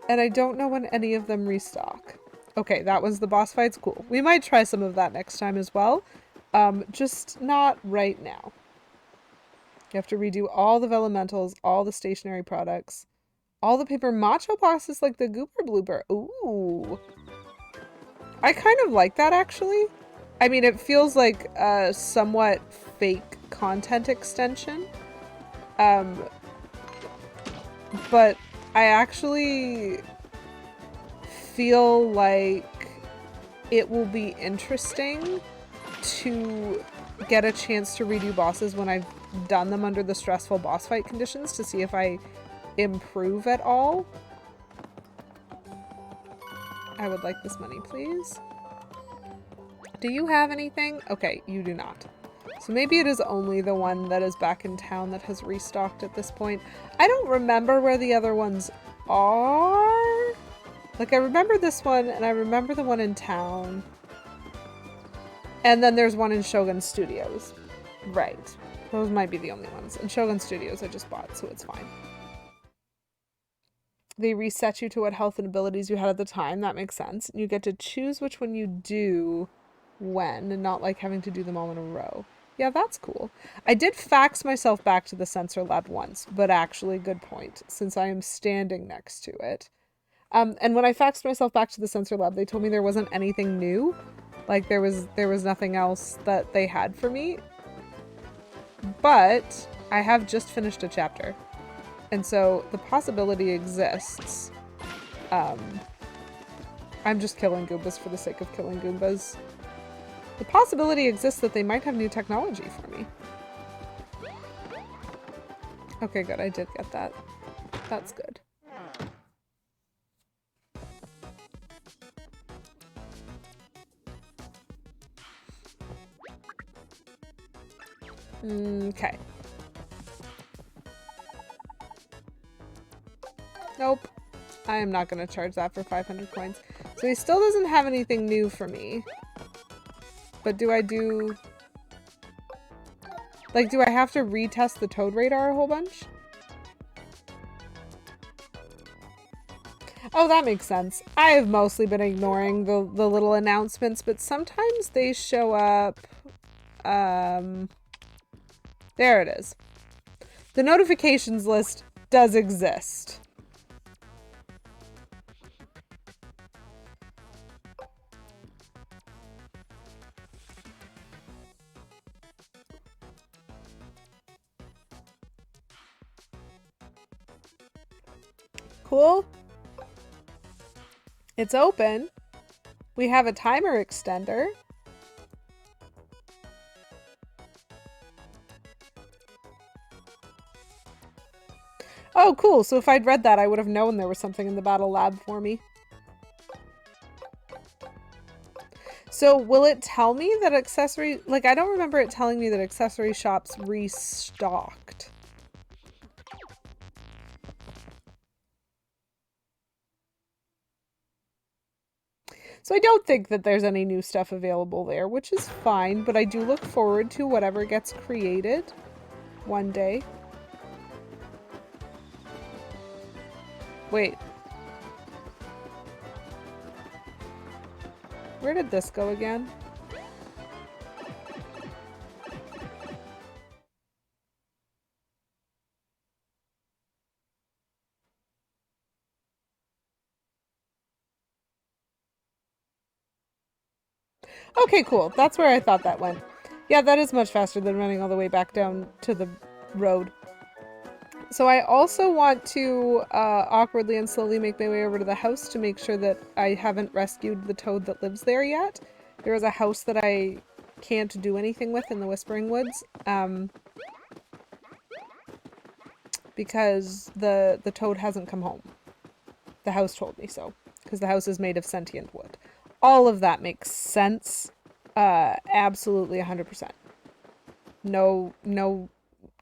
and I don't know when any of them restock. Okay, that was the boss fights. Cool. We might try some of that next time as well. Just not right now. You have to redo all the elementals, all the stationary products. All the paper macho boxes like the Gooper Blooper. Ooh. I kind of like that, actually. I mean, it feels like a somewhat fake content extension. But I actually feel like it will be interesting to get a chance to redo bosses when I've done them under the stressful boss fight conditions to see if I improve at all. I would like this money, please. Do you have anything? Okay, you do not. So maybe it is only the one that is back in town that has restocked at this point. I don't remember where the other ones are. Like, I remember this one, and I remember the one in town. And then there's one in Shogun Studios. Right. Those might be the only ones. And Shogun Studios I just bought, so it's fine. They reset you to what health and abilities you had at the time. That makes sense. And you get to choose which one you do when, and not like having to do them all in a row. Yeah, that's cool. I did fax myself back to the sensor lab once, but actually, good point, since I am standing next to it. And when I faxed myself back to the sensor lab, they told me there wasn't anything new. Like there was nothing else that they had for me. But I have just finished a chapter. And so the possibility exists. I'm just killing Goombas for the sake of killing Goombas. The possibility exists that they might have new technology for me. Okay, good. I did get that. That's good. Okay. Nope. I am not going to charge that for 500 coins. So he still doesn't have anything new for me. But do I do... Like, do I have to retest the Toad Radar a whole bunch? Oh, that makes sense. I have mostly been ignoring the little announcements, but sometimes they show up... There it is. The notifications list does exist. Cool. It's open. We have a timer extender. Oh, cool. So if I'd read that, I would have known there was something in the battle lab for me. So will it tell me that accessory... Like, I don't remember it telling me that accessory shops restocked. So I don't think that there's any new stuff available there, which is fine, but I do look forward to whatever gets created one day. Wait. Where did this go again? Okay, cool. That's where I thought that went. Yeah, that is much faster than running all the way back down to the road. So I also want to awkwardly and slowly make my way over to the house to make sure that I haven't rescued the toad that lives there yet. There is a house that I can't do anything with in the Whispering Woods. Because the toad hasn't come home. The house told me so. Because the house is made of sentient wood. All of that makes sense. Absolutely 100%. No,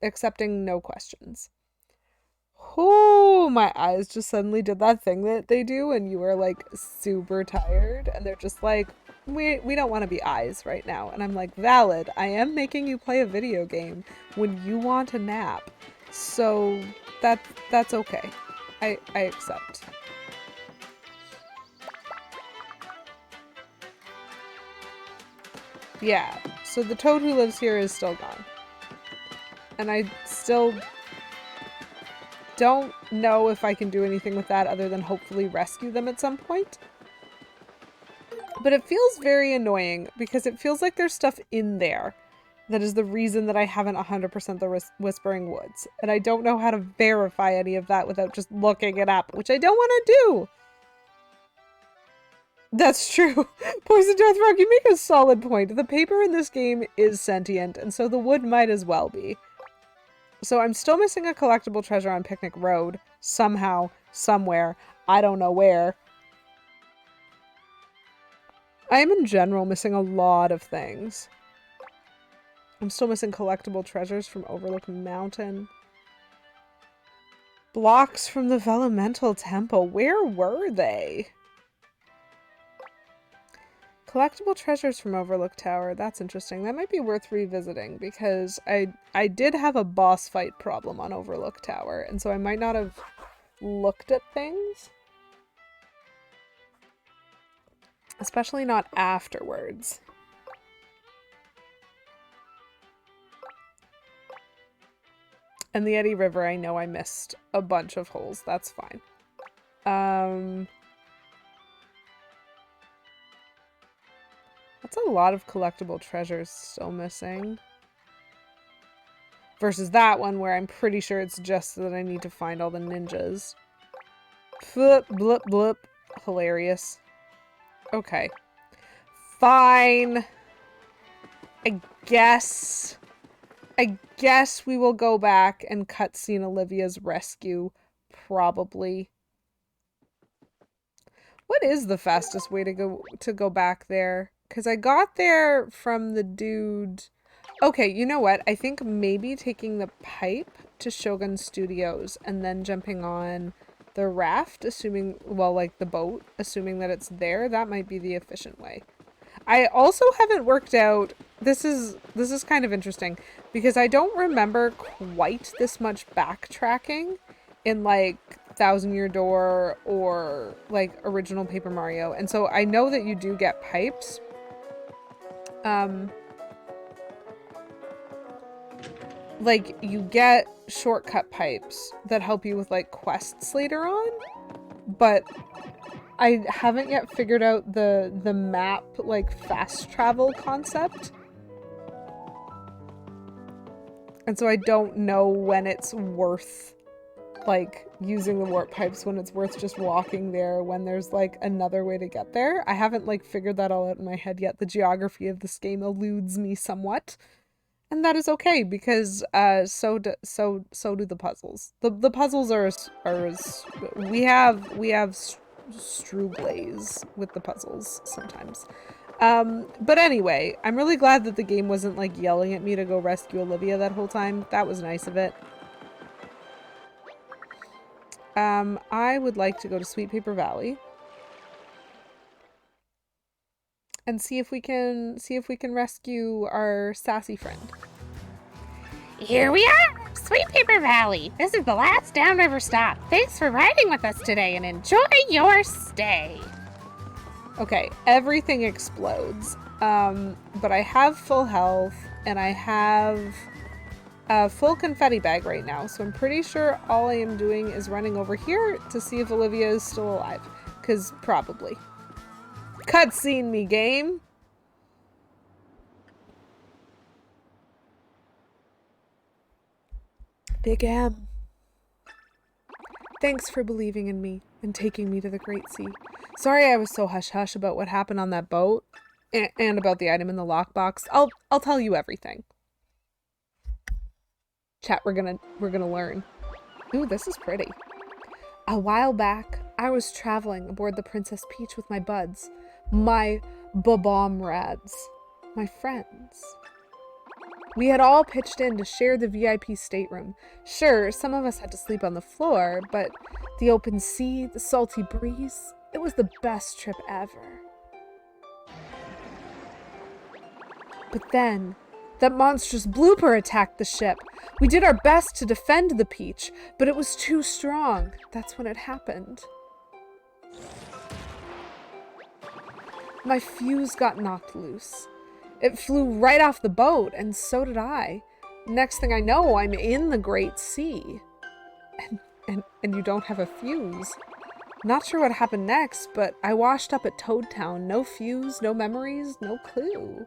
accepting no questions. Oh, my eyes just suddenly did that thing that they do and you are like super tired and they're just like, we don't want to be eyes right now. And I'm like, valid. I am making you play a video game when you want a nap. So that's okay. I accept. Yeah, so the toad who lives here is still gone. And I still don't know if I can do anything with that other than hopefully rescue them at some point. But it feels very annoying because it feels like there's stuff in there that is the reason that I haven't 100% the Whispering Woods. And I don't know how to verify any of that without just looking it up, which I don't want to do. That's true. Poison Deathrock, you make a solid point. The paper in this game is sentient, and so the wood might as well be. So I'm still missing a collectible treasure on Picnic Road. Somehow, somewhere. I don't know where. I am in general missing a lot of things. I'm still missing collectible treasures from Overlook Mountain. Blocks from the Vellumental Temple. Where were they? Collectible treasures from Overlook Tower. That's interesting. That might be worth revisiting because I did have a boss fight problem on Overlook Tower, and so I might not have looked at things. Especially not afterwards. And the Eddy River, I know I missed a bunch of holes. That's fine. That's a lot of collectible treasures still missing. Versus that one where I'm pretty sure it's just that I need to find all the ninjas. Flip, blip, blip. Hilarious. Okay. Fine. I guess we will go back and cutscene Olivia's rescue. Probably. What is the fastest way to go back there? Because I got there from the dude... Okay, you know what? I think maybe taking the pipe to Shogun Studios and then jumping on the raft, assuming... Well, like the boat, assuming that it's there. That might be the efficient way. I also haven't worked out... This is kind of interesting. Because I don't remember quite this much backtracking in, like, Thousand Year Door or, like, original Paper Mario. And so I know that you do get pipes. Like, you get shortcut pipes that help you with, like, quests later on. But I haven't yet figured out the map, like, fast travel concept. And so I don't know when it's worth, like, using the warp pipes, when it's worth just walking there, when there's, like, another way to get there. I haven't, like, figured that all out in my head yet. The geography of this game eludes me somewhat. And that is okay, because so do the puzzles. The puzzles are we have Struglaze with the puzzles sometimes. But anyway, I'm really glad that the game wasn't like yelling at me to go rescue Olivia that whole time. That was nice of it. I would like to go to Sweet Paper Valley and see if we can rescue our sassy friend. Here we are, Sweet Paper Valley. This is the last downriver stop. Thanks for riding with us today and enjoy your stay. Okay, everything explodes. But I have full health and I have a full confetti bag right now. So I'm pretty sure all I am doing is running over here to see if Olivia is still alive. 'Cause probably. Cutscene me, game. Big M. Thanks for believing in me and taking me to the Great Sea. Sorry I was so hush-hush about what happened on that boat and about the item in the lockbox. I'll tell you everything. Chat, we're gonna learn. Ooh, this is pretty. A while back, I was traveling aboard the Princess Peach with my buds. My babomrads. My friends. We had all pitched in to share the VIP stateroom. Sure, some of us had to sleep on the floor, but the open sea, the salty breeze, it was the best trip ever. But then, that monstrous blooper attacked the ship. We did our best to defend the Peach, but it was too strong. That's when it happened. My fuse got knocked loose. It flew right off the boat, and so did I. Next thing I know, I'm in the Great Sea. And you don't have a fuse. Not sure what happened next, but I washed up at Toad Town. No fuse, no memories, no clue.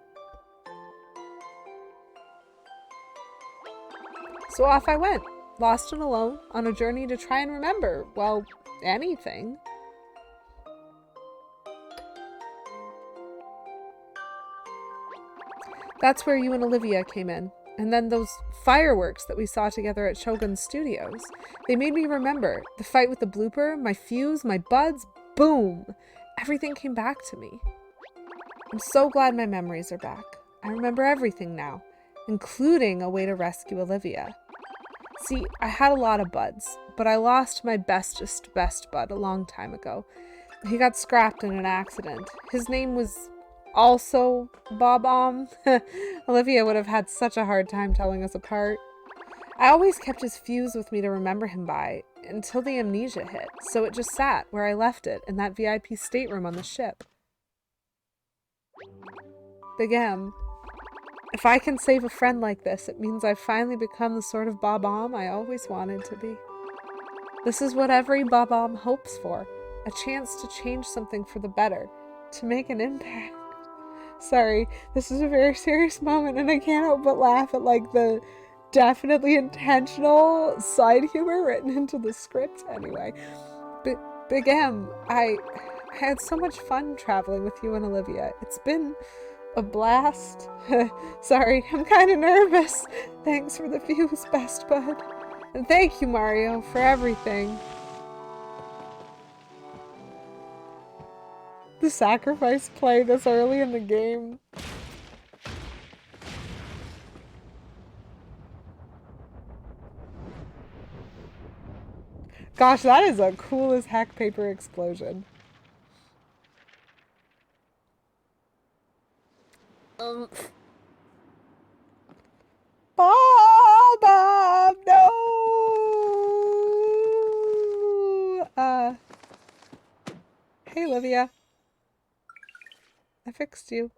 So off I went, lost and alone, on a journey to try and remember, well, anything. That's where you and Olivia came in. And then those fireworks that we saw together at Shogun Studios. They made me remember. The fight with the blooper, my fuse, my buds, boom! Everything came back to me. I'm so glad my memories are back. I remember everything now, including a way to rescue Olivia. See, I had a lot of buds, but I lost my bestest best bud a long time ago. He got scrapped in an accident. His name was also Bob-Omb. Olivia would have had such a hard time telling us apart. I always kept his fuse with me to remember him by, until the amnesia hit, so it just sat where I left it, in that VIP stateroom on the ship. Big M. If I can save a friend like this, it means I've finally become the sort of Bob-Omb I always wanted to be. This is what every Bob-Omb hopes for, a chance to change something for the better, to make an impact. Sorry, this is a very serious moment and I can't help but laugh at like the definitely intentional side humor written into the script. Anyway, Big M, I had so much fun traveling with you and Olivia. It's been a blast. Sorry, I'm kind of nervous. Thanks for the views, best bud. And thank you, Mario, for everything. The sacrifice play this early in the game. Gosh, that is a cool as heck paper explosion. Bob, no! Hey, Olivia. I fixed you.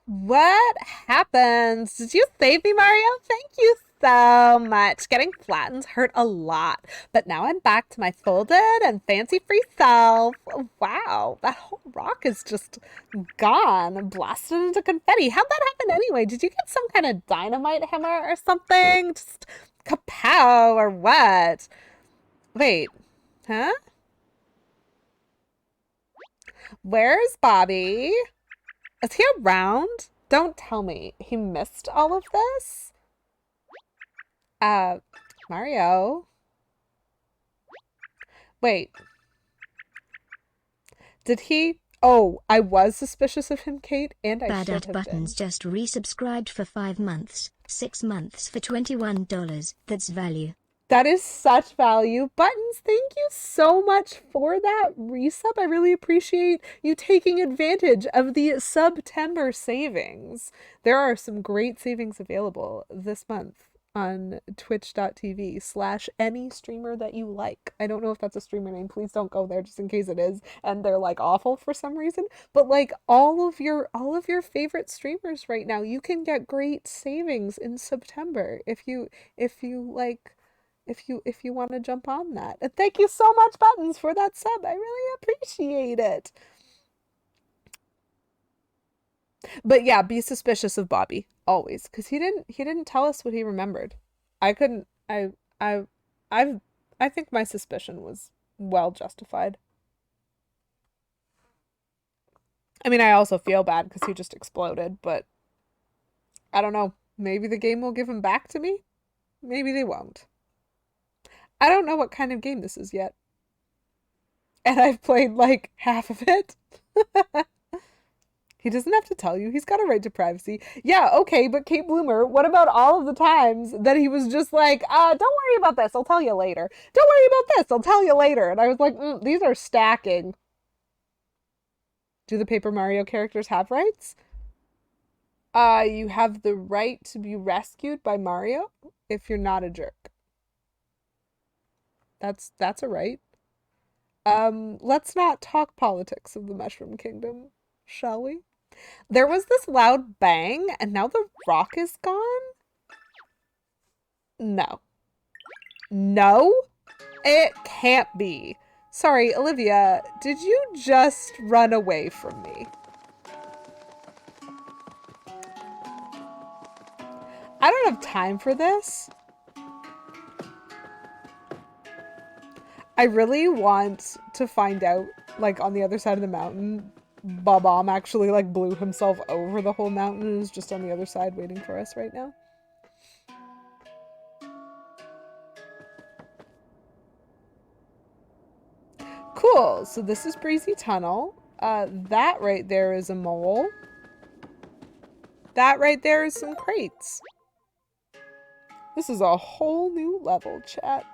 What happened? Did you save me, Mario? Thank you so much. Getting flattened hurt a lot, but now I'm back to my folded and fancy-free self. Wow, that whole rock is just gone, blasted into confetti. How'd that happen anyway? Did you get some kind of dynamite hammer or something? Just kapow or what? Wait, huh? Where's Bobby? Is he around? Don't tell me he missed all of this? Mario? Wait. Did he? Oh, I was suspicious of him, Kate, and I Bad should at have Buttons been. just resubscribed for 5 months, 6 months for $21. That's value. That is such value. Buttons, thank you so much for that resub. I really appreciate you taking advantage of the September savings. There are some great savings available this month on twitch.tv/any streamer that you like. I don't know if that's a streamer name. Please don't go there just in case it is and they're like awful for some reason. But like all of your favorite streamers right now, you can get great savings in September if you like if you want to jump on that. And thank you so much, Buttons, for that sub. I really appreciate it. But yeah, be suspicious of Bobby always, because he didn't tell us what he remembered. I couldn't. I I think my suspicion was well justified. I mean, I also feel bad because he just exploded, but I don't know. Maybe the game will give him back to me. Maybe they won't. I don't know what kind of game this is yet. And I've played like half of it. He doesn't have to tell you. He's got a right to privacy. Yeah, okay, but Kate Bloomer, what about all of the times that he was just like, don't worry about this, I'll tell you later. Don't worry about this, I'll tell you later. And I was like, these are stacking. Do the Paper Mario characters have rights? You have the right to be rescued by Mario if you're not a jerk. That's a right. Let's not talk politics of the Mushroom Kingdom, shall we? There was this loud bang, and now the rock is gone? No. No? It can't be. Sorry, Olivia, did you just run away from me? I don't have time for this. I really want to find out, like, on the other side of the mountain, Bob-omb actually, like, blew himself over the whole mountain and is just on the other side waiting for us right now. Cool, so this is Breezy Tunnel. That right there is a mole. That right there is some crates. This is a whole new level, chat.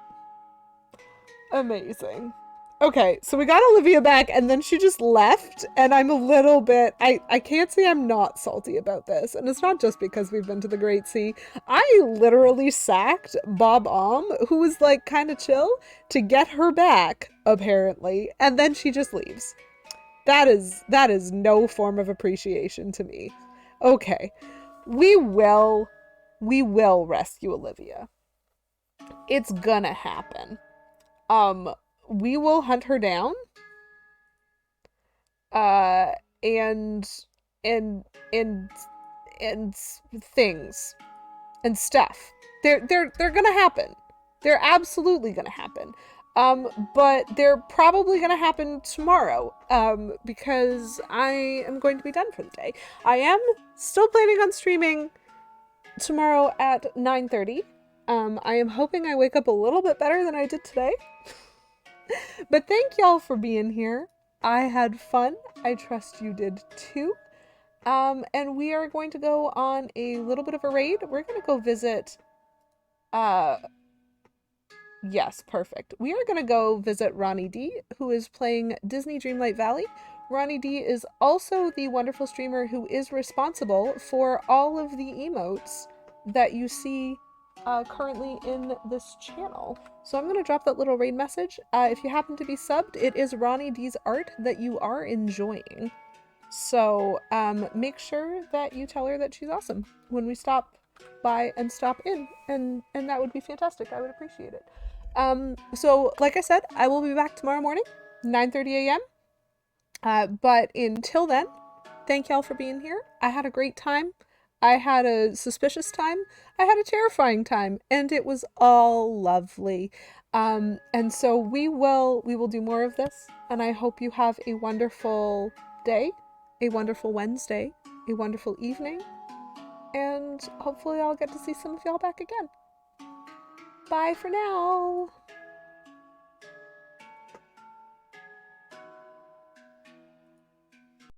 Amazing. Okay, so we got Olivia back and then she just left and I'm a little bit, I can't say I'm not salty about this. And it's not just because we've been to the Great Sea. I literally sacked Bob-omb, who was like kind of chill, to get her back, apparently. And then she just leaves. That is no form of appreciation to me. Okay, we will rescue Olivia. It's gonna happen. We will hunt her down. and and and and things and stuff. They're gonna happen. They're absolutely gonna happen. But they're probably gonna happen tomorrow. Because I am going to be done for the day. I am still planning on streaming tomorrow at 9:30. I am hoping I wake up a little bit better than I did today. But thank y'all for being here. I had fun. I trust you did too. And we are going to go on a little bit of a raid. We're going to go visit, yes, perfect. We are going to go visit Ronnie D, who is playing Disney Dreamlight Valley. Ronnie D is also the wonderful streamer who is responsible for all of the emotes that you see currently in this channel. So I'm going to drop that little raid message. If you happen to be subbed, it is Ronnie D's art that you are enjoying. So make sure that you tell her that she's awesome when we stop by and stop in, and that would be fantastic. I would appreciate it. So like I said, I will be back tomorrow morning, 9:30 a.m. But until then, thank y'all for being here. I had a great time. I had a suspicious time. I had a terrifying time, and it was all lovely. And so we will do more of this, and I hope you have a wonderful day, a wonderful Wednesday, a wonderful evening, and hopefully I'll get to see some of y'all back again. Bye for now.